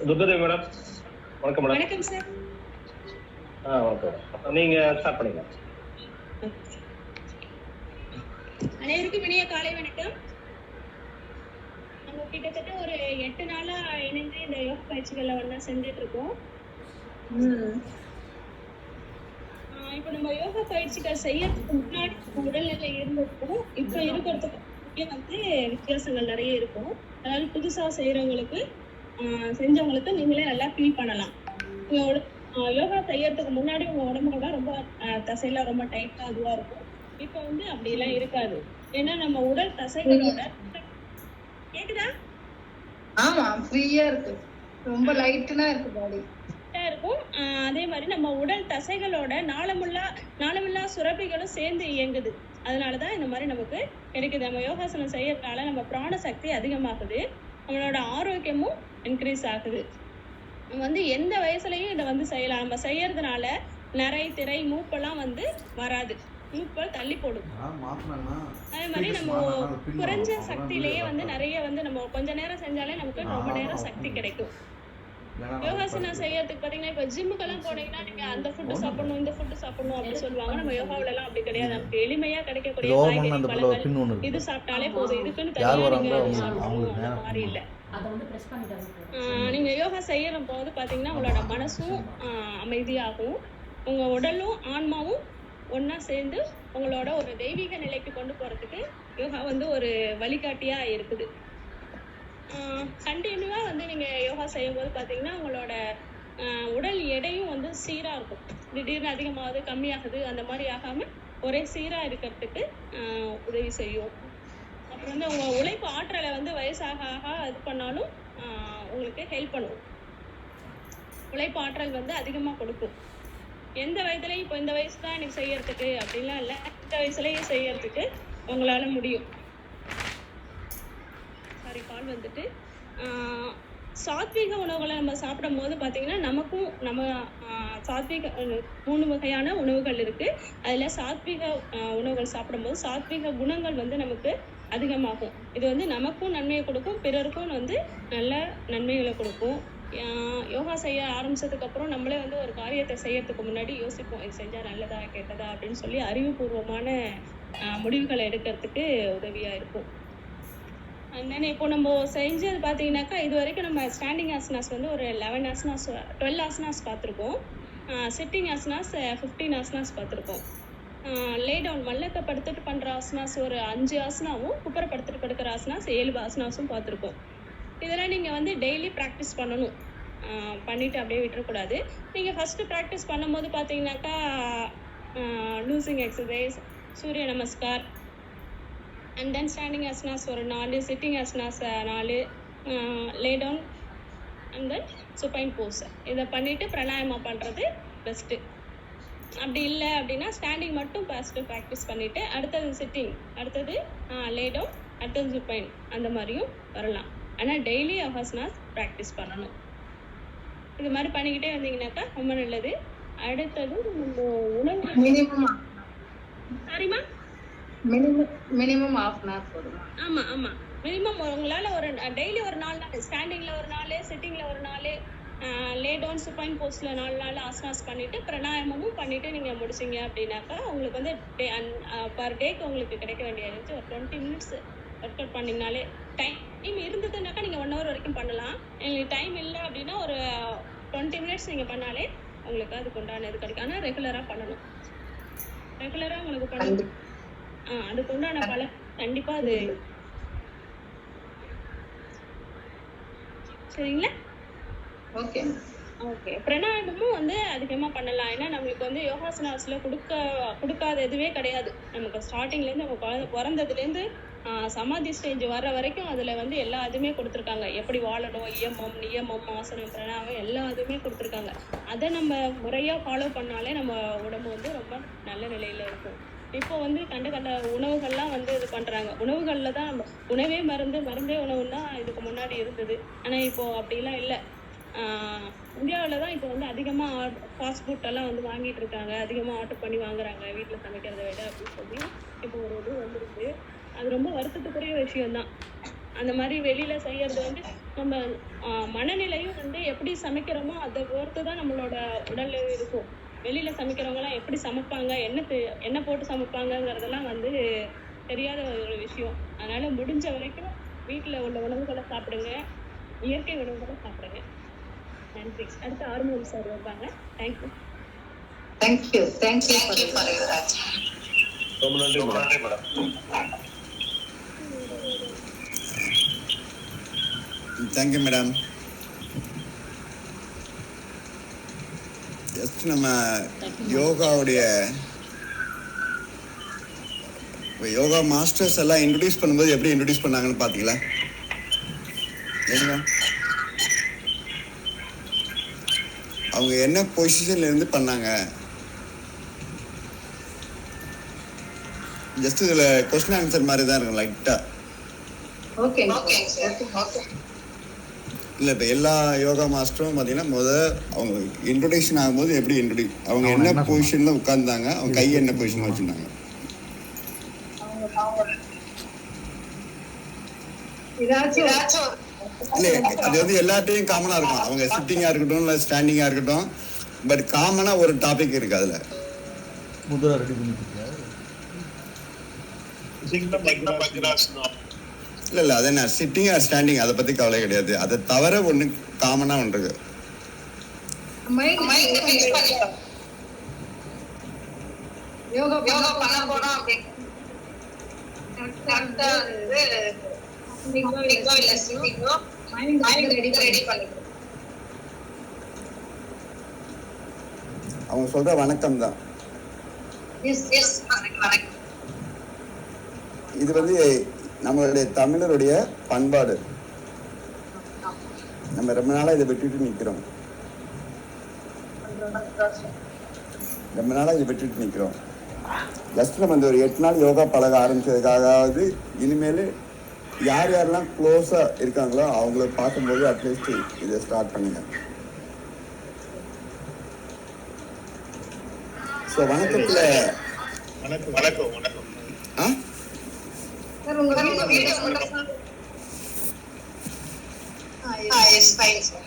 துர்காதேவி மேடம், வணக்கம் மேடம். வணக்கம் சார். ஓகே, நீங்க ஸ்டார்ட் பண்ணிக்கலாம். அனைவருக்கும் இனிய காலை வணக்கம். நம்ம கிட்டத்தட்ட ஒரு 8 நாளா இணைந்து இந்த யோகா பயிற்சிகளை ஒண்ணா செஞ்சுட்டு இருக்கோம். இப்போ நம்ம யோகா பயிற்சிகள் செய்யறதுக்கு முன்னாடி உடல்நிலை இருந்திருக்கும், இப்போ இருக்கிறதுக்கு வந்து வித்தியாசங்கள் நிறைய இருக்கும். அதாவது புதுசா செய்யறவங்களுக்கு செஞ்சவங்களுக்கு நீங்களே நல்லா ஃபீல் பண்ணலாம். யோகா செய்யறதுக்கு முன்னாடி உங்க உடம்புல ரொம்ப தசையெல்லாம் ரொம்ப டைட்டா அதுவா இருக்கும். இப்போ வந்து அப்படி எல்லாம் இருக்காது. ஏன்னா நம்ம உடல் தசைகளோட கேக்குதா? ஆமா, ஃப்ரீயா இருக்கு, ரொம்ப லைட்டா இருக்கு, பாடி இருக்கும். அதே மாதிரி நம்ம உடல் தசைகளோட நாளமில்லா சுரப்பிகளும் சேர்ந்து இயங்குது. அதனாலதான் இந்த மாதிரி நமக்கு கிடைக்குது. நம்ம யோகாசனம் செய்யறதுனால நம்ம பிராண சக்தி அதிகமாகுது, நம்மளோட ஆரோக்கியமும் இன்க்ரீஸ் ஆகுது. நம்ம வந்து எந்த வயசுலயும் இதை வந்து செய்யலாம். நம்ம செய்யறதுனால நிறை திரை மூப்பெல்லாம் வந்து வராது, மூப்பல் தள்ளி போடும். அதே மாதிரி நம்ம குறைஞ்ச சக்தியிலேயே வந்து நிறைய வந்து நம்ம கொஞ்ச நேரம் செஞ்சாலே நமக்கு ரொம்ப நேரம் சக்தி கிடைக்கும். யோகாசனம் செய்யறதுக்கு பாத்தீங்கன்னா இப்ப ஜிம்முக்கெல்லாம் போனீங்கன்னா நீங்க அந்த ஃபுட்டு சாப்பிடணும் இந்த ஃபுட்டு சாப்பிடணும் அப்படின்னு சொல்லுவாங்க. நம்ம யோகாவில எல்லாம் அப்படி கிடையாது. நமக்கு எளிமையா கிடைக்கக்கூடிய காய்கறி பழங்கள் இது சாப்பிட்டாலே போதும். இதுக்குன்னு தனியா நீங்க சாப்பிடணும் அந்த மாதிரி இல்லை. நீங்க யோகா செய்யற போது பாத்தீங்கன்னா உங்களோட மனசும் அமைதியாகும், உங்க உடலும் ஆன்மாவும் ஒன்னா சேர்ந்து உங்களோட ஒரு தெய்வீக நிலைக்கு கொண்டு போறதுக்கு யோகா வந்து ஒரு வழிகாட்டியா இருக்குது. கண்டினியூவா வந்து நீங்க யோகா செய்யும் போது பாத்தீங்கன்னா உங்களோட உடல் எடையும் வந்து சீரா இருக்கும். திடீர்னு அதிகமாகுது கம்மியாகுது அந்த மாதிரி ஆகாம ஒரே சீரா இருக்கிறதுக்கு உதவி செய்யும். அப்புறம் வந்து உங்க உழைப்பு ஆற்றலை வந்து வயசாக ஆக இது பண்ணாலும் உங்களுக்கு ஹெல்ப் பண்ணும். உழைப்பு ஆற்றல் வந்து அதிகமா கொடுக்கும். எந்த வயதுலயும் இப்போ இந்த வயசு தான் எனக்கு செய்யறதுக்கு அப்படின்லாம் இல்லை, இந்த வயசுலயும் செய்யறதுக்கு உங்களால முடியும். சாரி, கால் வந்துட்டு. சாத்வீக உணவுகளை நம்ம சாப்பிடும் போது பார்த்தீங்கன்னா நமக்கும் நம்ம சாத்வீக 3 வகையான உணவுகள் இருக்கு. அதில் சாத்வீக உணவுகள் சாப்பிடும்போது சாத்வீக குணங்கள் வந்து நமக்கு அதிகமாகும். இது வந்து நமக்கும் நன்மையை கொடுக்கும், பிறருக்கும் வந்து நல்ல நன்மைகளை கொடுக்கும். யோகா செய்ய ஆரம்பிச்சதுக்கப்புறம் நம்மளே வந்து ஒரு காரியத்தை செய்யறதுக்கு முன்னாடி யோசிப்போம், இது செஞ்சால் நல்லதா கெட்டதா அப்படின்னு சொல்லி அறிவுபூர்வமான முடிவுகளை எடுக்கிறதுக்கு உதவியாக இருக்கும். அண்ட் இப்போ நம்ம செஞ்சது பார்த்தீங்கன்னாக்கா இது வரைக்கும் நம்ம ஸ்டாண்டிங் ஆசனாஸ் வந்து ஒரு 11 ஆசனாஸ் 12 ஆசனாஸ் பார்த்துருக்கோம். சிட்டிங் ஆசனாஸ் 15 ஆசனாஸ் பார்த்துருக்கோம். லே டவுன் மல்லக்க படுத்துட்டு பண்ணுற ஆசனாஸ் ஒரு 5 ஆசனாவும், குப்புற படுத்துட்டு படுக்கிற ஆசனாஸ் 7 ஆசனாஸும் பார்த்துருக்கோம். இதெல்லாம் நீங்கள் வந்து டெய்லி ப்ராக்டிஸ் பண்ணணும். பண்ணிவிட்டு அப்படியே விட்டுறக்கூடாது. நீங்கள் ஃபஸ்ட்டு ப்ராக்டிஸ் பண்ணும்போது பார்த்தீங்கன்னாக்கா loosing exercise, Surya Namaskar, and then standing asanas ஒரு 4, sitting asanas 4, lay down and then supine pose. இதை பண்ணிவிட்டு பிராணாயாமம் பண்ணுறது பெஸ்ட்டு. அப்படி இல்லை அப்படின்னா ஸ்டாண்டிங் மட்டும் ஃபஸ்ட்டு ப்ராக்டிஸ் பண்ணிவிட்டு அடுத்தது சிட்டிங், அடுத்தது லே டவுன், அடுத்தது சுப்பைன், அந்த மாதிரியும் வரலாம். ஆனால் டெய்லி யோகாசனாஸ் ப்ராக்டிஸ் பண்ணணும். இது மாதிரி பண்ணிக்கிட்டே வந்தீங்கன்னாக்கா ரொம்ப நல்லது. அடுத்தது நம்ம உணவு மினிமம் சரிம்மா மினிமம் ஹாஃப் அன் ஹவர் போதுமா? ஆமாம் ஆமாம், மினிமம் உங்களால் ஒரு டெய்லி ஒரு 4 நாள், ஸ்டாண்டிங்கில் ஒரு 4, சிட்டிங்கில் ஒரு 4, லே டவுன் சுப்பைன் போஸ்டில் 4 நாள் ஆசனாஸ் பண்ணிவிட்டு பிராணாயாமமும் பண்ணிவிட்டு நீங்கள் முடிச்சிங்க அப்படின்னாக்கா உங்களுக்கு வந்து பர் டேக்கு உங்களுக்கு கிடைக்க வேண்டிய ஒரு 20 மினிட்ஸ் ஒர்க் அவுட் பண்ணிங்கனாலே. டைம் இருந்ததுனாக்கா நீங்கள் 1 ஹவர் வரைக்கும் பண்ணலாம். எங்களுக்கு டைம் இல்லை அப்படின்னா ஒரு 20 மினிட்ஸ் நீங்கள் பண்ணாலே உங்களுக்கு அதுக்கு உண்டான இது கிடைக்கும். ஆனால் ரெகுலராக பண்ணணும். ரெகுலராக உங்களுக்கு பண்ணணும். அதுக்கு உண்டான பலன் கண்டிப்பாக அது. சரிங்களா? Okay okay. பிராணாயாமமும் வந்து அதிகமாக பண்ணலாம். ஏன்னா நம்மளுக்கு வந்து யோகாசனாஸில் கொடுக்காத எதுவே கிடையாது. நமக்கு ஸ்டார்டிங்லேருந்து நம்ம பிறந்ததுலேருந்து சமாதி ஸ்டேஜ் வர்ற வரைக்கும் அதில் வந்து எல்லா இதுவுமே கொடுத்துருக்காங்க. எப்படி வாழணும், இயமம், நியமம், ஆசனம், பிராணாயாமம் எல்லா இதுவுமே கொடுத்துருக்காங்க. அதை நம்ம முறையாக ஃபாலோ பண்ணாலே நம்ம உடம்பு வந்து ரொம்ப நல்ல நிலையில் இருக்கும். இப்போ வந்து கண்ட உணவுகள்லாம் வந்து இது பண்ணுறாங்க. உணவுகளில் தான் நம்ம உணவே மருந்தே உணவுன்னு தான் இதுக்கு முன்னாடி இருந்தது. ஆனால் இப்போது அப்படிலாம் இல்லை. இந்தியாவில் தான் இப்போ வந்து அதிகமாக ஃபாஸ்ட் ஃபுட்டெல்லாம் வந்து வாங்கிட்டு இருக்காங்க. அதிகமாக ஆர்டர் பண்ணி வாங்குறாங்க வீட்டில் சமைக்கிறத விட அப்படின்னு சொல்லி இப்போ ஒரு இது வந்துருக்கு. அது ரொம்ப வருத்தத்துக்குரிய விஷயம்தான். அந்த மாதிரி வெளியில் செய்கிறது வந்து நம்ம மனநிலையும் வந்து எப்படி சமைக்கிறோமோ அதை பொறுத்து தான் நம்மளோட உடல் இருக்கும். வெளியில் சமைக்கிறவங்களாம் எப்படி சமைப்பாங்க, என்ன போட்டு சமைப்பாங்கங்கிறதெல்லாம் வந்து தெரியாத ஒரு விஷயம். அதனால் முடிஞ்ச வரைக்கும் வீட்டில் உள்ள உணவுகளை சாப்பிடுங்க, இயற்கை உணவுகளை சாப்பிடுங்க. நன்றி. அடுத்து ஆறுமுகம் சார் வருவாங்க. தேங்க்யூ. ரொம்ப நன்றி மேடம். Thank you madam. ஜஸ்ட் நம்ம யோகாவுடைய யோகா மாஸ்டர்ஸ் எல்லாம் இன்ட்ரடியூஸ் பண்ணும்போது எப்படி இன்ட்ரடியூஸ் பண்ணாங்கன்னு பார்த்தீங்களா? அவங்க என்ன பொசிஷன்ல இருந்து பண்ணாங்க? ஜஸ்ட் இதுல கொஸ்டின் ஆன்சர் மாதிரி தான் இருக்கும் லைட்டா. இல்லை இப்போ எல்லா யோகா மாஸ்டரும் பார்த்தீங்கன்னா அவங்க இன்ட்ரொடக்ஷன் ஆகும்போது எப்படி அவங்க என்ன பொசிஷனில் உட்கார்ந்தாங்க, அவங்க கை என்ன பொசிஷனில் வச்சுருந்தாங்க. இல்லை அது வந்து எல்லாத்தையும் காமனாக இருக்கும். அவங்க சிட்டிங்காக இருக்கட்டும் இல்லை ஸ்டாண்டிங்காக இருக்கட்டும், பட் காமனாக ஒரு டாபிக் இருக்குது அதில். இல்லை அது என்ன சிட்டிங் ஆர் ஸ்டாண்டிங் அதை பற்றி கவலை கிடையாது. அதை தவிர ஒன்று காமனாக ஒன்று இருக்கு. அவங்க சொல்ற வணக்கம் தான் இது வந்து நம்மளுடைய தமிழருடைய பண்பாடு. நம்ம ரொம்ப நாளா இதை விட்டுட்டு நிக்கிறோம். ஜஸ்ட் நம்ம இந்த ஒரு 8 நாள் யோகா பழக ஆரம்பிச்சதுக்காகவது இனிமேல் யார் யாரெல்லாம் க்ளோஸா இருக்காங்களோ அவங்கள பார்க்கும்போது அட்லீஸ்ட் இதை ஸ்டார்ட் பண்ணுங்க. ஸோ வணக்கத்துல சார் உங்க video yes fine sir.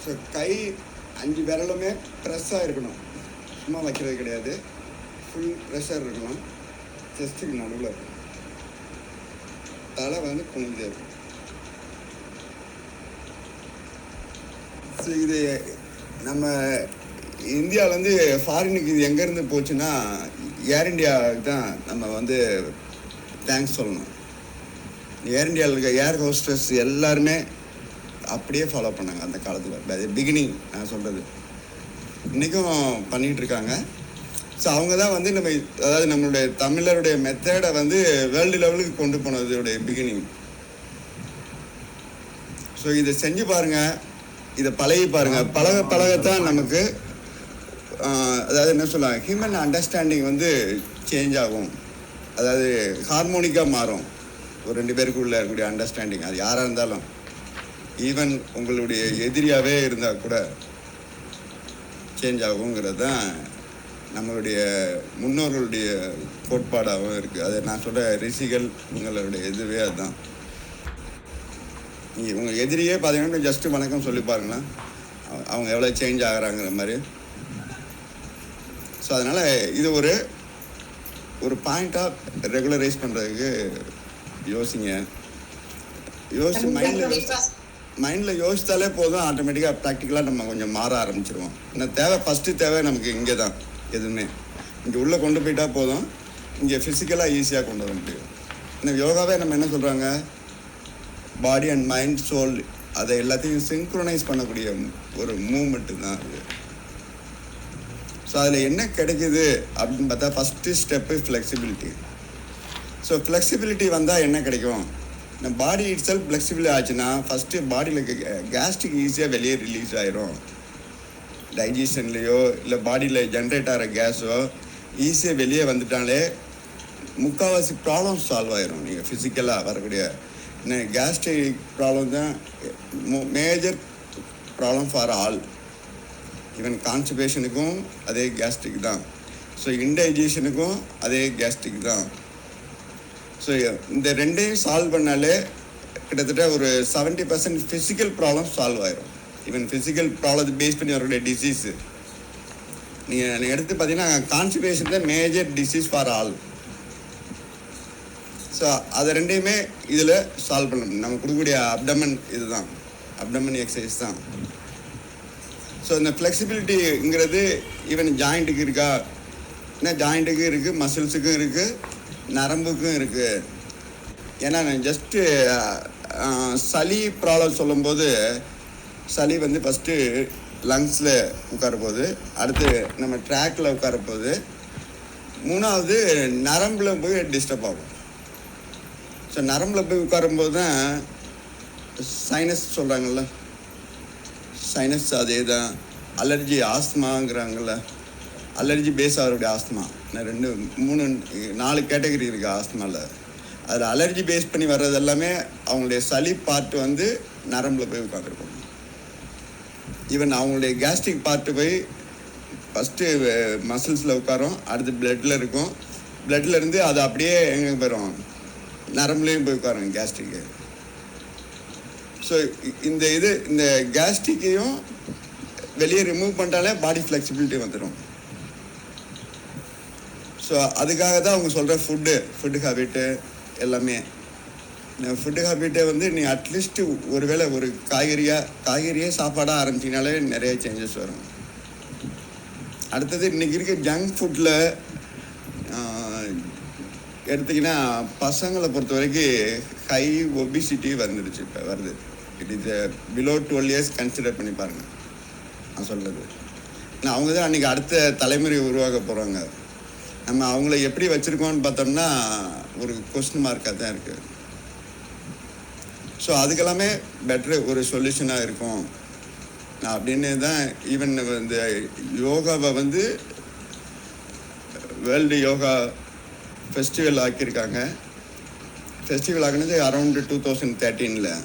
So கை 5 விரலுமே ப்ரெஸ்ஸாக இருக்கணும், சும்மா வைக்கிறது கிடையாது. ஃபுல் ப்ரெஷர் இருக்கணும், செஸ்ட்டுக்கு நடுவில் இருக்கணும், தலை வந்து குனிஞ்சே இருக்கும். ஸோ இது நம்ம இந்தியாவிலேருந்து ஃபாரினுக்கு இது எங்கேருந்து போச்சுன்னா ஏர் இண்டியாவுக்கு தான் நம்ம வந்து தேங்க்ஸ் சொல்லணும். ஏர் இண்டியாவில் இருக்க ஏர் ஹோஸ்டர்ஸ் எல்லாருமே அப்படியே ஃபாலோ பண்ணாங்க அந்த காலத்தில். பிகினிங் நான் சொல்கிறது இன்றைக்கும் பண்ணிகிட்டு இருக்காங்க. ஸோ அவங்க தான் வந்து நம்ம, அதாவது நம்மளுடைய தமிழருடைய மெத்தடை வந்து வேர்ல்டு லெவலுக்கு கொண்டு போனதுடைய பிகினிங். ஸோ இதை செஞ்சு பாருங்கள், இதை பழகி பாருங்கள். பழகத்தான் நமக்கு அதாவது என்ன சொல்லலாம், ஹியூமன் அண்டர்ஸ்டாண்டிங் வந்து சேஞ்ச் ஆகும். அதாவது ஹார்மோனிக்காக மாறும். ஒரு 2 பேருக்குள்ளே இருக்கக்கூடிய அண்டர்ஸ்டாண்டிங், அது யாராக இருந்தாலும், ஈவன் உங்களுடைய எதிரியாகவே இருந்தால் கூட சேஞ்ச் ஆகுங்கிறது தான் நம்மளுடைய முன்னோர்களுடைய கோட்பாடாகவும் இருக்குது. அதை நான் சொல்கிற ரிஷிகள் உங்களுடைய இதுவே அதுதான். நீங்கள் உங்கள் எதிரியே பார்த்தீங்கன்னா ஜஸ்ட்டு வணக்கம் சொல்லி பாருங்களேன், அவங்க எவ்வளோ சேஞ்ச் ஆகிறாங்கிற மாதிரி. ஸோ அதனால் இது ஒரு பாயிண்ட்டாக ரெகுலரைஸ் பண்ணுறதுக்கு யோசிங்க. மைண்டில் யோசித்தாலே போதும், ஆட்டோமேட்டிக்காக ப்ராக்டிக்கலாக நம்ம கொஞ்சம் மாற ஆரம்பிச்சிருவோம். ஏன்னா ஃபஸ்ட்டு தேவை நமக்கு இங்கே தான். எதுவுமே இங்கே உள்ளே கொண்டு போயிட்டால் போதும், இங்கே ஃபிசிக்கலாக ஈஸியாக கொண்டு வர முடியும். இந்த யோகாவே நம்ம என்ன சொல்கிறாங்க, பாடி அண்ட் மைண்ட் சோல் அதை எல்லாத்தையும் சிங்க்ரோனைஸ் பண்ணக்கூடிய ஒரு மூமெண்ட்டு தான் அது. ஸோ அதில் என்ன கிடைக்குது அப்படின்னு பார்த்தா first step flexibility. So flexibility வந்தால் என்ன கிடைக்கும், இந்த பாடி இட் செல்ஃப் ஃப்ளெக்சிபிள் ஆச்சுன்னா ஃபஸ்ட்டு பாடியில் கேஸ்ட்ரிக் ஈஸியாக வெளியே ரிலீஸ் ஆகிரும். டைஜஷன்லேயோ இல்லை பாடியில் ஜென்ரேட் ஆகிற கேஸோ ஈஸியாக வெளியே வந்துட்டாலே முக்கால்வாசி ப்ராப்ளம் சால்வ் ஆகிரும். நீங்கள் ஃபிசிக்கலாக வரக்கூடிய கேஸ்ட்ரிக் ப்ராப்ளம் தான் major problem for all. Even கான்ஸ்டிபேஷனுக்கும் அதே கேஸ்ட்ரிக் தான். ஸோ இன்டைஜஷனுக்கும் அதே கேஸ்ட்ரிக் தான். ஸோ இந்த ரெண்டையும் சால்வ் பண்ணாலே கிட்டத்தட்ட ஒரு 70% ஃபிசிக்கல் ப்ராப்ளம் சால்வ் ஆகிரும். ஈவன் ஃபிசிக்கல் ப்ராப்ளத்தை பேஸ் பண்ணி வரக்கூடிய டிசீஸு நீங்கள் எடுத்து பார்த்தீங்கன்னா கான்ஸ்டிபேஷன் தான் major disease for all. So அதை ரெண்டையுமே இதில் சால்வ் பண்ணணும். நம்ம கொடுக்கக்கூடிய அப்டமன் இது தான், அப்டமன் எக்ஸசைஸ் தான். ஸோ இந்த ஃப்ளெக்சிபிலிட்டிங்கிறது ஈவன் ஜாயிண்ட்டுக்கு இருக்கா, ஏன்னா ஜாயிண்ட்டுக்கும் இருக்குது, மசில்ஸுக்கும் இருக்குது, நரம்புக்கும் இருக்குது. ஏன்னா நான் ஜஸ்ட்டு சளி ப்ராப்ளம் சொல்லும்போது சளி வந்து ஃபஸ்ட்டு லங்ஸில் உட்கார போகுது, அடுத்து நம்ம ட்ராக்கில் உட்கார போகுது, 3வது நரம்பில் போய் டிஸ்டர்ப் ஆகும். ஸோ நரம்பில் போய் உட்காரும்போது தான் சைனஸ் சொல்கிறாங்கள்ல, சைனஸ் அதே தான். அலர்ஜி ஆஸ்துமாங்கிறாங்கள்ல, அலர்ஜி பேஸ் ஆகக்கூடிய ஆஸ்துமா 2 3 4 கேட்டகரி இருக்குது ஆஸ்துமாவில். அதில் அலர்ஜி பேஸ் பண்ணி வர்றது எல்லாமே அவங்களுடைய சளி பார்ட்டு வந்து நரம்பில் போய் உட்காந்துருக்கும். ஈவன் அவங்களுடைய கேஸ்ட்ரிக் பார்ட்டு போய் ஃபஸ்ட்டு மசில்ஸில் உட்காரும், அடுத்து பிளட்டில் இருக்கும், பிளட்டில் இருந்து அது அப்படியே எங்கே போயிடும், நரம்புலேயும் போய் உட்காரும் கேஸ்ட்ரிக்கு. ஸோ இந்த கேஸ்ட்ரிக்கையும் வெளியே ரிமூவ் பண்ணிட்டாலே பாடி ஃப்ளெக்சிபிலிட்டி வந்துடும். ஸோ அதுக்காக தான் அவங்க சொல்கிற ஃபுட்டு ஹேபிட்டு எல்லாமே. ஃபுட்டு ஹேபிட்டை வந்து நீ அட்லீஸ்ட்டு ஒருவேளை ஒரு காய்கறியே சாப்பாடாக ஆரம்பிச்சிங்கனாலே நிறைய சேஞ்சஸ் வரும். அடுத்தது இன்றைக்கி இருக்க ஜங்க் ஃபுட்டில் எடுத்திங்கன்னா பசங்களை பொறுத்த வரைக்கும் ஹை ஒபிசிட்டி வந்துடுச்சு, இப்போ வருது. It is below 12 years consider பண்ணி பாருங்கள் நான் சொல்கிறது. ஏன்னா அவங்க தான் அன்றைக்கி அடுத்த தலைமுறை உருவாக்க போகிறாங்க. நம்ம அவங்கள எப்படி வச்சுருக்கோம்னு பார்த்தோம்னா ஒரு கொஸ்டின் மார்க்காக தான் இருக்குது. ஸோ அதுக்கெல்லாமே பெட்ரு ஒரு சொல்யூஷனாக இருக்கும் அப்படின்னு தான். ஈவன் இந்த யோகாவை வந்து வேர்ல்டு யோகா ஃபெஸ்டிவல் ஆக்கியிருக்காங்க. ஃபெஸ்டிவல் ஆகினது அரௌண்டு 2013.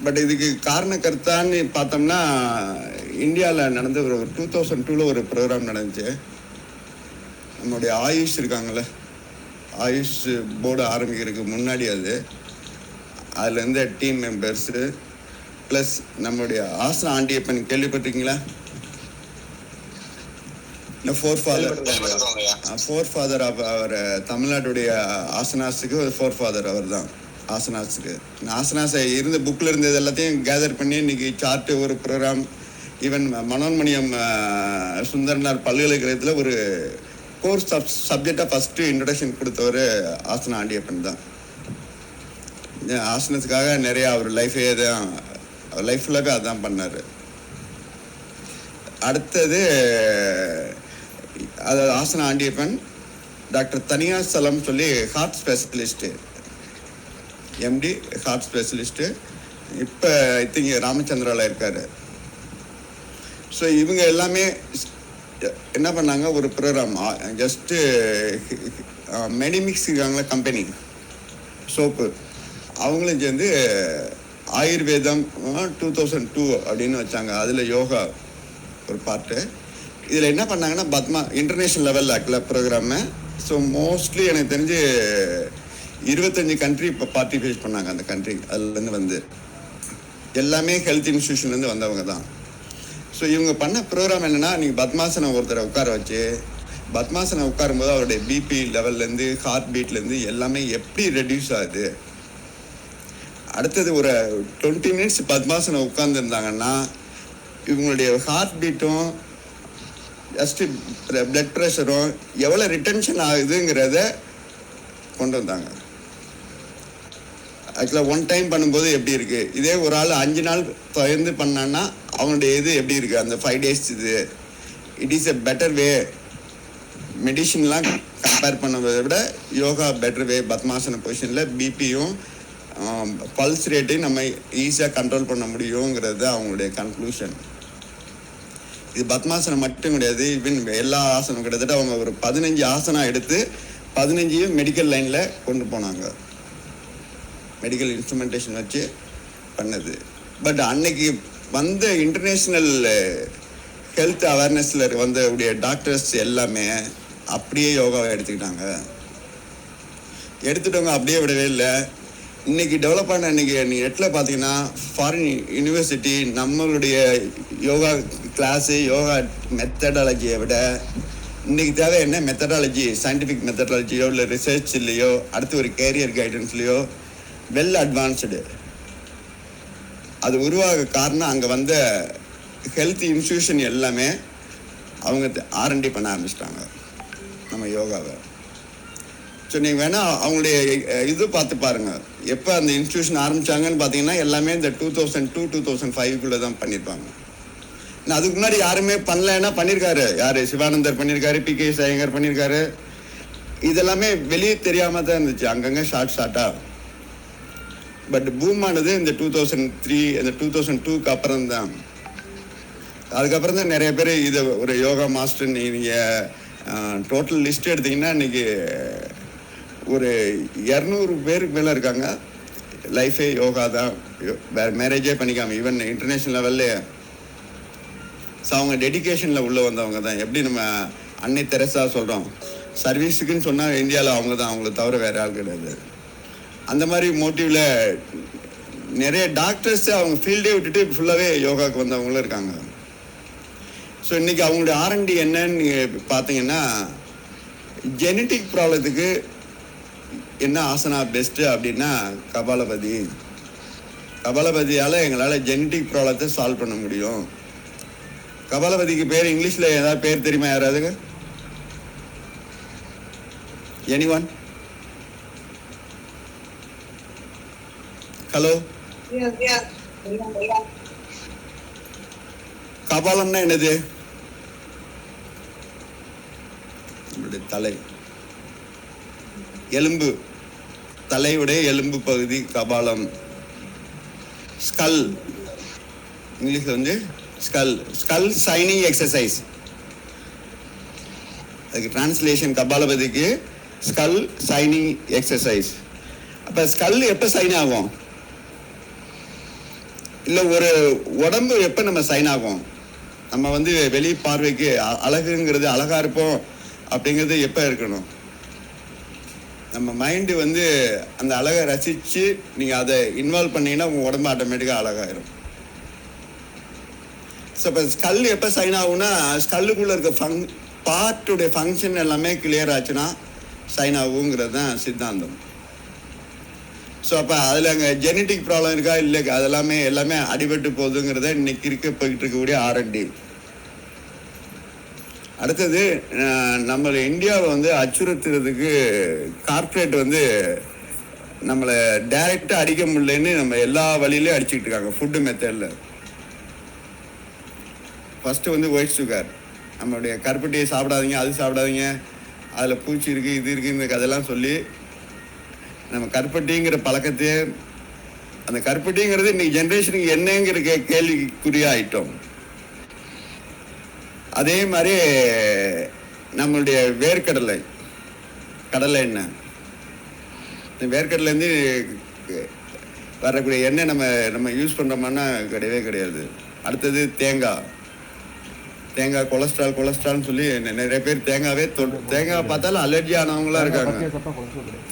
பட் இதுக்கு காரணக்கர்த்தான்னு பார்த்தோம்னா இந்தியாவில் நடந்த ஒரு 2002 ஒரு ப்ரோக்ராம் நடந்துச்சு. நம்மளுடைய ஆயுஷ் இருக்காங்கள்ல, ஆயுஷ் போர்டு ஆரம்பிக்கிறதுக்கு முன்னாடி அதில் இருந்த டீம் மெம்பர்ஸு ப்ளஸ் நம்மளுடைய ஆசனா ஆண்டியப்பன் கேள்விப்பட்டிருக்கீங்களா? இந்த ஃபோர் ஃபாதர் அவர் தமிழ்நாட்டுடைய ஆசனாஸுக்கு ஒரு ஃபோர் ஃபாதர் அவர் தான். ஆசனாஸை இருந்த புக்கில் இருந்தது எல்லாத்தையும் கேதர் பண்ணி இன்றைக்கி சார்ட்டு ஒரு ப்ரோக்ராம், ஈவன் மனோன்மணியம் சுந்தரனார் பல்கலைக்கழகத்தில் ஒரு கோர்ஸ் சப்ஜெக்டாக ஃபஸ்ட்டு இன்ட்ரடக்ஷன் கொடுத்தவர் ஆசனா ஆண்டியப்பன் தான். ஆசனத்துக்காக நிறையா அவர் லைஃப் ஃபுல்லாகவே அதான் பண்ணார். அடுத்தது அதாவது ஆசனா ஆண்டியப்பன் டாக்டர் தனியா சலம் சொல்லி heart specialist, MD heart specialist. இப்போ ஐ திங்க் ராமச்சந்திராவில் இருக்கார். ஸோ இவங்க எல்லாமே என்ன பண்ணாங்க, ஒரு ப்ரோக்ராம் ஜஸ்ட்டு மெடிமிக்ஸ் இருக்காங்களா கம்பெனி சோப்பு, அவங்களும் சேர்ந்து ஆயுர்வேதம் 2002 அப்படின்னு வச்சாங்க. அதில் யோகா ஒரு பார்ட்டு. இதில் என்ன பண்ணாங்கன்னா பத்மா இன்டர்நேஷ்னல் லெவலில் ஆக்கல ப்ரோக்ராமு. ஸோ மோஸ்ட்லி எனக்கு தெரிஞ்சு 25 கண்ட்ரி இப்போ பார்ட்டிசிபேட் பண்ணாங்க. அந்த கண்ட்ரி அதுலேருந்து எல்லாமே ஹெல்த் இன்ஸ்டியூஷன்லேருந்து வந்தவங்க தான். ஸோ இவங்க பண்ண ப்ரோக்ராம் என்னென்னா, நீங்கள் பத்மாசனம் ஒருத்தரை உட்கார வச்சு பத்மாசனம் உட்காரும்போது அவருடைய பிபி லெவல்லேருந்து ஹார்ட் பீட்லேருந்து எல்லாமே எப்படி ரெடியூஸ் ஆகுது. அடுத்தது ஒரு 20 மினிட்ஸ் பத்மாசனம் உட்காந்துருந்தாங்கன்னா இவங்களுடைய ஹார்ட் பீட்டும் ஜஸ்ட்டு பிளட் ப்ரெஷரும் எவ்வளோ ரிட்டென்ஷன் ஆகுதுங்கிறத கொண்டு வந்தாங்க. ஆக்சுவலாக ஒன் டைம் பண்ணும்போது எப்படி இருக்குது, இதே ஒரு ஆள் 5 நாள் தொடர்ந்து பண்ணான்னா அவனுடைய இது எப்படி இருக்குது, அந்த 5 days it is a better way. மெடிஷன்லாம் கம்பேர் பண்ணுறதை விட யோகா பெட்டர் வே. பத்மாசன பொசிஷனில் பிபியும் பல்ஸ் ரேட்டையும் நம்ம ஈஸியாக கண்ட்ரோல் பண்ண முடியுங்கிறது தான் அவங்களுடைய கன்க்ளூஷன். இது பத்மாசனம் மட்டும் கிடையாது, ஈவன் எல்லா ஆசனம் கிட்டத்தட்ட அவங்க ஒரு 15 ஆசனம் எடுத்து 15 மெடிக்கல் லைனில் கொண்டு போனாங்க. மெடிக்கல் இன்ஸ்ட்ருமெண்டேஷன் வச்சு பண்ணது. பட் அன்னைக்கு வந்த இன்டர்நேஷ்னல் ஹெல்த் அவேர்னஸில் வந்தவுடைய டாக்டர்ஸ் எல்லாமே அப்படியே யோகாவை எடுத்துட்டவங்க அப்படியே விடவே இல்லை. இன்றைக்கி டெவலப் ஆன இன்றைக்கி நீங்கள் நெட்டில் பார்த்தீங்கன்னா ஃபாரின் யூனிவர்சிட்டி நம்மளுடைய யோகா கிளாஸு யோகா மெத்தடாலஜியை விட இன்றைக்கி தேவை என்ன மெத்தடாலஜி, சயின்டிஃபிக் மெத்தடாலஜியோ இல்லை ரிசர்ச் இல்லையோ அடுத்து ஒரு கேரியர் கைடன்ஸ்லையோ வெல் அட்வான்ஸ்டு. அது உருவாக காரணம் அங்கே வந்த ஹெல்த் இன்ஸ்டியூஷன் எல்லாமே அவங்க R&D பண்ண ஆரம்பிச்சிட்டாங்க நம்ம யோகாவை. ஸோ நீங்கள் வேணால் அவங்களுடைய இது பார்த்து பாருங்கள், எப்போ அந்த இன்ஸ்டியூஷன் ஆரம்பித்தாங்கன்னு பார்த்தீங்கன்னா எல்லாமே இந்த 2002-2005 தான் பண்ணியிருப்பாங்க. நான் அதுக்கு முன்னாடி யாருமே பண்ணலைன்னா பண்ணியிருக்காரு. யார் சிவானந்தர் பண்ணியிருக்காரு, PK ஐயங்கார் பண்ணியிருக்காரு. இதெல்லாமே வெளியே தெரியாமல் தான் இருந்துச்சு, அங்கங்கே ஷார்ட்டாக. பட் பூமானது இந்த 2003 இந்த 2002க்கு அப்புறம் தான். அதுக்கப்புறம் தான் நிறைய பேர் இதை ஒரு யோகா மாஸ்டர் நீங்கள் டோட்டல் லிஸ்ட் எடுத்திங்கன்னா இன்றைக்கி ஒரு 200 பேருக்கு மேலே இருக்காங்க. லைஃபே யோகா தான், வேறு மேரேஜே பண்ணிக்காமல் ஈவன் இன்டர்நேஷ்னல் லெவல்லே. ஸோ அவங்க டெடிக்கேஷனில் உள்ளே வந்தவங்க தான். எப்படி நம்ம அன்னை தெரசா சொல்கிறோம், சர்வீஸுக்குன்னு சொன்னால் இந்தியாவில் அவங்க தான், அவங்கள தவிர வேறு ஆள் கிடையாது. அந்த மாதிரி மோட்டிவில் நிறைய டாக்டர்ஸு அவங்க ஃபீல்டே விட்டுட்டு ஃபுல்லாகவே யோகாவுக்கு வந்தவங்களும் இருக்காங்க. ஸோ இன்றைக்கி அவங்களுடைய R&D என்னன்னு நீங்கள் பார்த்தீங்கன்னா, ஜெனட்டிக் ப்ராப்ளத்துக்கு என்ன ஆசனா பெஸ்ட்டு அப்படின்னா கபாலபதியால் எங்களால் ஜெனட்டிக் ப்ராப்ளத்தை சால்வ் பண்ண முடியும். கபாலபதிக்கு பேர் இங்கிலீஷில் ஏதாவது பேர் தெரியுமா யாராவது? எனிஒன்? ஹலோ, கபாலம்னா என்னது? நம்மளுடைய தலை, எலும்பு, தலையுடைய எலும்பு பகுதி கபாலம். ஸ்கல், இங்கிலீஷில் வந்து ஸ்கல் சைனிங் எக்ஸசைஸ். அதுக்கு டிரான்ஸ்லேஷன் கபாலபதிக்கு ஸ்கல் சைனிங் எக்ஸசைஸ். அப்போ ஸ்கல் எப்போ சைன் ஆகும்? இல்லை ஒரு உடம்பு எப்போ நம்ம சைன் ஆகும்? நம்ம வந்து வெளி பார்வைக்கு அழகுங்கிறது அழகாக இருப்போம் அப்படிங்கிறது எப்போ இருக்கணும்? நம்ம மைண்டு வந்து அந்த அழகை ரசித்து நீங்கள் அதை இன்வால்வ் பண்ணிங்கன்னா உங்கள் உடம்பு ஆட்டோமேட்டிக்காக அழகாயிரும். ஸோ இப்போ ஸ்கல் எப்போ சைன் ஆகும்னா ஸ்கல்லுக்குள்ளே இருக்க பார்ட்டுடைய ஃபங்க்ஷன் எல்லாமே கிளியர் ஆச்சுன்னா சைன் ஆகுங்கிறது தான் சித்தாந்தம். ஸோ அப்போ அதில் அங்கே ஜெனட்டிக் ப்ராப்ளம் இருக்கா இல்லை அதெல்லாமே எல்லாமே அடிபட்டு போகுதுங்கிறத இன்னைக்கு போய்கிட்டு இருக்கக்கூடிய R&D. அடுத்தது நம்ம இந்தியாவை வந்து அச்சுறுத்துறதுக்கு கார்ப்பரேட் வந்து நம்மளை டைரெக்டாக அடிக்க முடியலன்னு நம்ம எல்லா வழியிலையும் அடிச்சுக்கிட்டு இருக்காங்க. ஃபுட்டு மெத்தடில் ஃபஸ்ட்டு வந்து ஒயிட் சுகர், நம்மளுடைய கருப்பட்டியை சாப்பிடாதீங்க, அது சாப்பிடாதீங்க, அதில் பூச்சி இருக்குது, இது இருக்குது, இந்த கதையெல்லாம் சொல்லி நம்ம கருப்பட்டிங்கிற பழக்கத்தையே, அந்த கருப்பட்டிங்கிறது இன்னைக்கு ஜென்ரேஷனுக்கு என்னங்கிற கேள்விக்குரிய ஆயிட்டோம். அதே மாதிரி நம்மளுடைய வேர்க்கடலை, கடலை எண்ணெய், இந்த வேர்க்கடலேருந்து வரக்கூடிய எண்ணெய் நம்ம யூஸ் பண்ணுறோம்னா கிடையவே கிடையாது. அடுத்தது தேங்காய் கொலஸ்ட்ரால்னு சொல்லி நிறைய பேர் தேங்காய் பார்த்தாலும் அலர்ஜி ஆனவங்களாம் இருக்காங்க.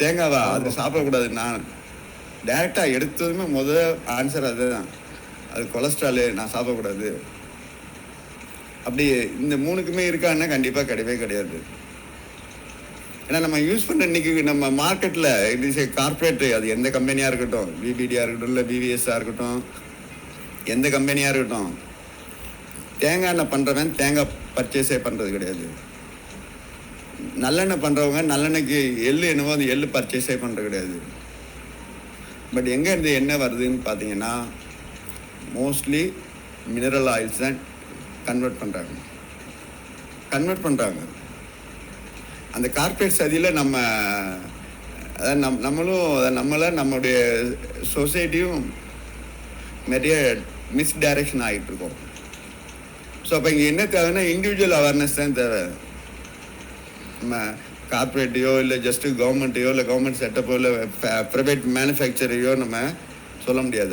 தேங்காவா அது சாப்பிடக்கூடாது. நான் டைரெக்டாக எடுத்ததுமே முதல் ஆன்சர் அதுதான், அது கொலஸ்ட்ராலு, நான் சாப்பிடக்கூடாது. அப்படி இந்த மூணுக்குமே இருக்கான்னா கண்டிப்பாக கிடையவே கிடையாது. ஏன்னா நம்ம யூஸ் பண்ண இன்னைக்கு நம்ம மார்க்கெட்டில் இது கார்பரேட்டு, அது எந்த கம்பெனியாக இருக்கட்டும், பிபிடியாக இருக்கட்டும் இல்லை பிவிஎஸ்ஸாக இருக்கட்டும், எந்த கம்பெனியாக இருக்கட்டும், தேங்காய் எண்ணெய் பண்ணுறவன் தேங்காய் பர்ச்சேஸே பண்ணுறது கிடையாது. நல்லெண்ணெய் பண்ணுறவங்க நல்லெண்ணெய்க்கு எள்ளு என்னவோ அந்த எள்ளு பர்ச்சேஸே பண்ணுறது கிடையாது. பட் எங்கே இருந்து எண்ணெய் வருதுன்னு பார்த்தீங்கன்னா மோஸ்ட்லி மினரல் ஆயில்ஸ் தான் கன்வெர்ட் பண்ணுறாங்க. அந்த கார்பரேட் சதியில் நம்மளுடைய சொசைட்டியும் நிறைய மிஸ்டைரக்ஷன் ஆகிட்டு இருக்கோம். ஸோ அப்போ இங்கே என்ன தேவைன்னா இண்டிவிஜுவல் அவேர்னஸ் தான் தேவை. நம்ம கார்பரேட்டையோ இல்லை ஜஸ்ட்டு கவர்மெண்ட்டையோ இல்லை கவர்மெண்ட் செட்டப்போ இல்லை ப்ரைவேட் மேனுஃபேக்சரையோ நம்ம சொல்ல முடியாது.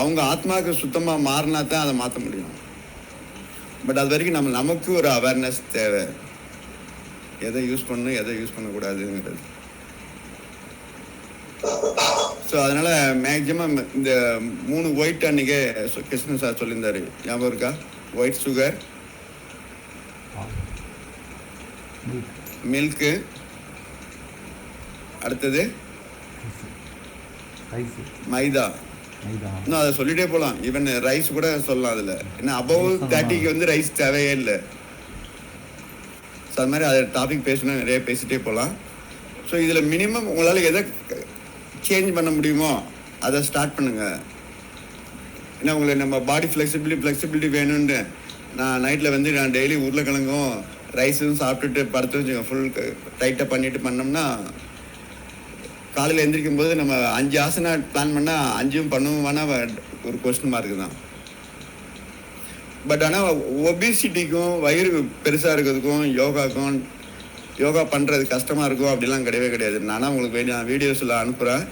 அவங்க ஆத்மாவுக்கு சுத்தமாக மாறினா தான் அதை மாற்ற முடியும். பட் அது வரைக்கும் நமக்கு ஒரு அவேர்னஸ் தேவை, எதை யூஸ் பண்ணணும் எதை யூஸ் பண்ணக்கூடாதுங்கிறது. ஸோ அதனால் மேக்ஸிமம் இந்த 3 ஒயிட் அன்றைக்கே கிருஷ்ணன் சார் சொல்லியிருந்தார், ஞாபகம் இருக்கா? ஒயிட் சுகர், மில்க்கு, அடுத்தது மைதா. இன்னும் அதை சொல்லிட்டே போகலாம். ஈவன் ரைஸ் கூட சொல்லலாம். அதில் ஏன்னா அபவ் 30க்கு வந்து ரைஸ் தேவையே இல்லை. ஸோ அது மாதிரி அதை டாபிக் பேசணும், நிறைய பேசிகிட்டே போகலாம். ஸோ இதில் மினிமம் உங்களால் எதை சேஞ்ச் பண்ண முடியுமோ அதை ஸ்டார்ட் பண்ணுங்கள். ஏன்னா உங்களுக்கு நம்ம பாடி ஃப்ளெக்சிபிலிட்டி வேணும்னு நான் நைட்டில் வந்து நான் டெய்லி உருளைக்கிழங்கும் ரைஸும் சாப்பிட்டுட்டு படுத்து வச்சுக்கோங்க, ஃபுல் டைட்டாக பண்ணிவிட்டு பண்ணோம்னா காலையில் எழுந்திரிக்கும் போது நம்ம 5 ஆசனா பிளான் பண்ணால் 5ம் பண்ணுவோம்னா ஒரு கொஸ்டின் மார்க்கு தான். பட் ஆனால் ஒபிசிட்டிக்கும் வயிறு பெருசாக இருக்கிறதுக்கும் யோகா பண்ணுறது கஷ்டமாக இருக்கும் அப்படிலாம் கிடையவே கிடையாது. நானும் உங்களுக்கு நான் வீடியோஸில் அனுப்புகிறேன்.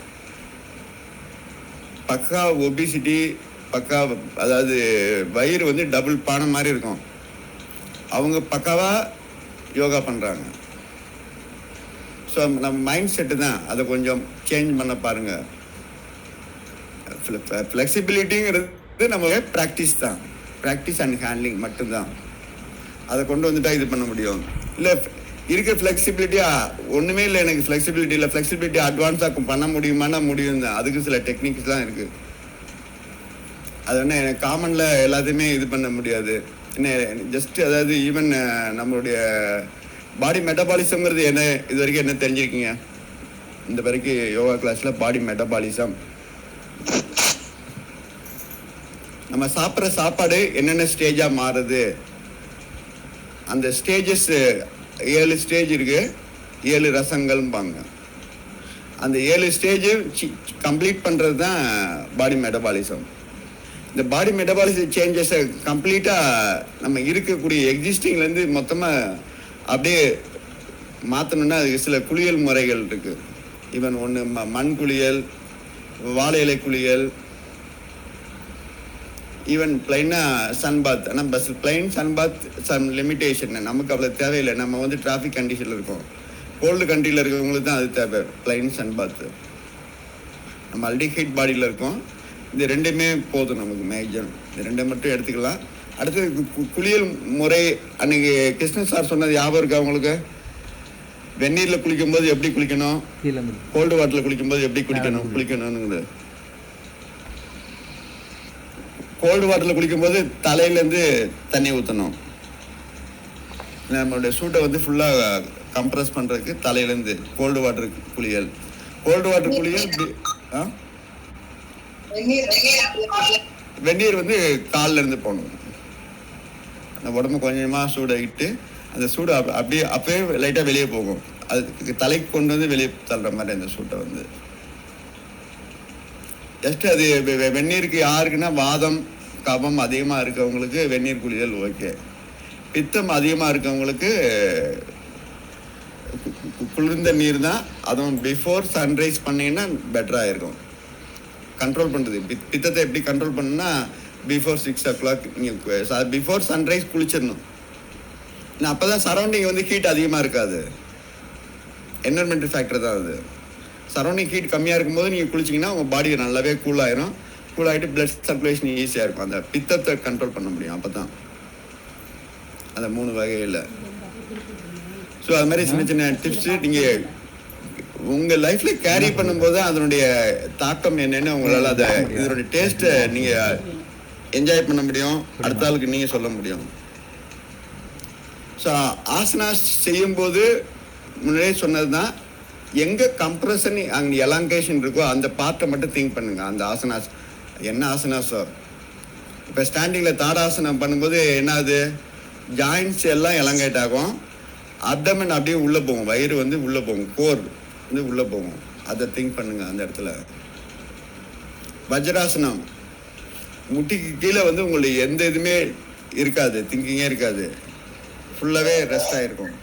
பக்கா ஒபிசிட்டி, பக்கா அதாவது வயிறு வந்து டபுள் பானை மாதிரி இருக்கும், அவங்க பக்காவாக யோகா பண்ணுறாங்க. ஸோ நம்ம மைண்ட் செட்டு தான், அதை கொஞ்சம் சேஞ்ச் பண்ண பாருங்கள். ஃப்ளெக்சிபிலிட்டிங்கிறது நம்ம ப்ராக்டிஸ் தான், ப்ராக்டிஸ் அண்ட் ஹேண்ட்லிங் மட்டும்தான். அதை கொண்டு வந்துட்டா இது பண்ண முடியும். இல்லை இருக்க ஃப்ளெக்சிபிலிட்டியாக ஒன்றுமே இல்லை, எனக்கு ஃப்ளெக்சிபிலிட்டி அட்வான்ஸாக பண்ண முடியுமானா முடியும் தான். அதுக்கு சில டெக்னிக்ஸ் தான் இருக்குது. அது என்ன எனக்கு காமனில் எல்லாத்தையுமே இது பண்ண முடியாது. என்ன ஜஸ்ட்டு அதாவது ஈவன் நம்மளுடைய பாடி மெட்டபாலிசம்ங்கிறது என்ன, இது வரைக்கும் என்ன தெரிஞ்சிருக்கீங்க? இந்த வரைக்கும் யோகா கிளாஸில் பாடி மெட்டபாலிசம், நம்ம சாப்பிட்ற சாப்பாடு என்னென்ன ஸ்டேஜாக மாறுது, அந்த ஸ்டேஜஸ் 7 ஸ்டேஜ் இருக்குது, 7 ரசங்கள்பாங்க. அந்த 7 ஸ்டேஜு கம்ப்ளீட் பண்ணுறது தான் பாடி மெட்டபாலிசம். இந்த பாடி மெட்டபாலிசம் சேஞ்சஸை கம்ப்ளீட்டாக நம்ம இருக்கக்கூடிய எக்ஸிஸ்டிங்லேருந்து மொத்தமாக அப்படியே மாற்றணுன்னா அதுக்கு சில குளியல் முறைகள் இருக்குது. ஈவன் ஒன்று மண் குளியல், வாழை இலை குளியல், ஈவன் பிளைனாக சன் பாத். ஆனால் பஸ் plain sun bath some limitation, நமக்கு அவ்வளோ தேவையில்லை. நம்ம வந்து டிராஃபிக் கண்டிஷனில் இருக்கோம். கோல்டு கண்ட்ரியில் இருக்கிறவங்களுக்கு தான் அது தேவை, பிளைன் சன் பாத். நம்ம ஆல்ரெடி ஹீட் பாடியில் இருக்கோம். இது ரெண்டுமே போதும் நமக்கு மேஜர். இது ரெண்டை மட்டும் எடுத்துக்கலாம். அடுத்து குளியல் முறை அன்னைக்கு கிருஷ்ணன் சார் சொன்னது ஞாபகம் இருக்கா உங்களுக்கு? வெந்நீரில் குளிக்கும்போது எப்படி குளிக்கணும், கோல்டு வாட்டரில் குளிக்கும்போது எப்படி குளிக்கணும்னு. கோல்டு வாட்டரில் குளிக்கும்போது தலையிலேருந்து தண்ணி ஊற்றணும். நம்மளுடைய சூட்டை வந்து ஃபுல்லாக கம்ப்ரஸ் பண்ணுறதுக்கு தலையிலேருந்து கோல்டு வாட்டர் குளியல். கோல்டு வாட்டர் குளியல் வெந்நீர் வந்து காலில் இருந்து போகணும். அந்த உடம்பு கொஞ்சமாக சூடாகிட்டு அந்த சூடு அப்படியே அப்பயே லைட்டாக வெளியே போகும். அதுக்கு தலைக்கு கொண்டு வந்து வெளியே தள்ளுற மாதிரி அந்த சூட்டை வந்து ஜஸ்ட் அது வெந்நீருக்கு யாருக்குன்னா வாதம் கபம் அதிகமாக இருக்கவங்களுக்கு வெந்நீர் குளியல் ஓகே. பித்தம் அதிகமாக இருக்கவங்களுக்கு குளிர்ந்த நீர் தான். அதுவும் பிஃபோர் சன்ரைஸ் பண்ணிங்கன்னா பெட்டராக இருக்கும். கண்ட்ரோல் பண்ணுறது பித்தத்தை எப்படி கண்ட்ரோல் பண்ணுன்னா பிஃபோர் 6 o'clock நீங்கள் பிஃபோர் சன்ரைஸ் குளிச்சிடணும். அப்போ தான் சரௌண்டிங் வந்து ஹீட் அதிகமாக இருக்காது. என்வரன்மெண்டல் ஃபேக்டர் தான் அது. சரௌண்டிங் ஹீட் கம்மியாக இருக்கும்போது நீங்கள் குளிச்சிங்கன்னா உங்கள் பாடி நல்லாவே கூலாயிரும். கூலாகிட்டு பிளட் சர்க்குலேஷன் ஈஸியாக இருக்கும். அந்த பித்தத்தை கண்ட்ரோல் பண்ண முடியும் அப்போ தான், அந்த 3 வகையில். ஸோ அது மாதிரி சின்ன சின்ன டிப்ஸு நீங்கள் உங்கள் லைஃப்பில் கேரி பண்ணும்போது அதனுடைய தாக்கம் என்னென்னு உங்களால் அதை இதனுடைய டேஸ்ட்டை நீங்கள் என்ஜாய் பண்ண முடியும், அடுத்த ஆளுக்கு நீங்கள் சொல்ல முடியும். ஸோ ஆசனாஸ் செய்யும்போது முன்னாடியே சொன்னது தான், எங்கே கம்ப்ரெஷன் அங்கே எலாங்கேஷன் இருக்கோ அந்த பார்ட்டை மட்டும் திங்க் பண்ணுங்கள். அந்த ஆசனாஸ் என்ன ஆசனாஸோ, இப்போ ஸ்டாண்டிங்கில் தாடாசனம் பண்ணும்போது என்னாது, ஜாயின்ட்ஸ் எல்லாம் எலாங்கேட் ஆகும், அப்டமன் அப்படியே உள்ளே போகும், வயிறு வந்து உள்ளே போகும், கோர் வந்து உள்ளே போகும். அதை திங்க் பண்ணுங்கள் அந்த இடத்துல. வஜ்ராசனம் முட்டிக்கு கீழே வந்து உங்களுக்கு எந்த இதுவுமே இருக்காது, திங்கிங்கே இருக்காது, ஃபுல்லாகவே ரெஸ்ட் ஆகிருக்கும்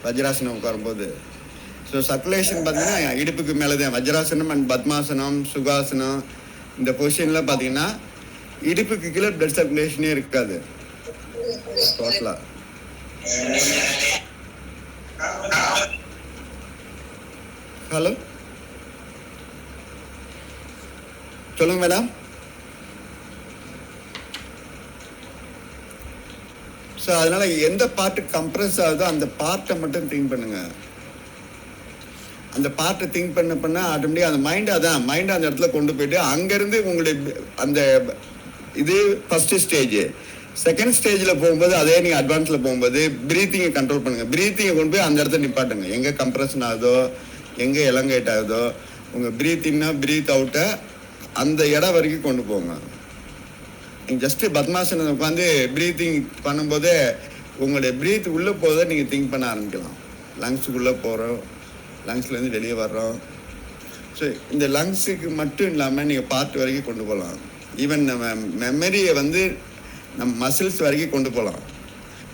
வஜ்ராசனம் உட்காரும்போது. ஸோ சர்க்குலேஷன் பார்த்தீங்கன்னா இடுப்புக்கு மேலே தான். வஜ்ராசனம் அண்ட் பத்மாசனம், சுகாசனம், இந்த பொசிஷனில் பார்த்தீங்கன்னா இடுப்புக்கு கீழே பிளட் சர்க்குலேஷனே இருக்காது டோட்டலாக. ஹலோ சொல்லுங்க மேடம். ஸோ அதனால எந்த பார்ட்டு கம்ப்ரெஸ் ஆகுதோ அந்த பார்ட்டை மட்டும் திங்க் பண்ணுங்க. அந்த பார்ட்டை திங்க் பண்ண ஆட்டோமேட்டிக்காக அந்த மைண்டை அந்த இடத்துல கொண்டு போயிட்டு அங்கேருந்து உங்களுடைய அந்த இது ஃபஸ்ட்டு ஸ்டேஜ். செகண்ட் ஸ்டேஜில் போகும்போது அதே நீங்கள் அட்வான்ஸில் போகும்போது ப்ரீத்திங்கை கண்ட்ரோல் பண்ணுங்கள். ப்ரீத்திங்கை கொண்டு போய் அந்த இடத்துல நிப்பாட்டுங்க. எங்கே கம்ப்ரெஷன் ஆகுதோ, எங்கே எலங்கேட் ஆகுதோ, உங்கள் ப்ரீத்திங்னா ப்ரீத் அவுட்டை அந்த இடம் வரைக்கும் கொண்டு போங்க. நீங்கள் ஜஸ்ட்டு பத்மாசனம் உட்காந்து ப்ரீத்திங் பண்ணும்போதே உங்களுடைய ப்ரீத் உள்ளே போகிறத நீங்கள் திங்க் பண்ண ஆரம்பிக்கலாம். லங்ஸுக்குள்ளே போகிறோம், லங்ஸ்லேருந்து வெளியே வர்றோம். ஸோ இந்த லங்ஸுக்கு மட்டும் இல்லாமல் நீங்கள் பார்ட் வரைக்கும் கொண்டு போகலாம். ஈவன் நம்ம மெமரியை வந்து நம்ம மசில்ஸ் வரைக்கும் கொண்டு போகலாம்.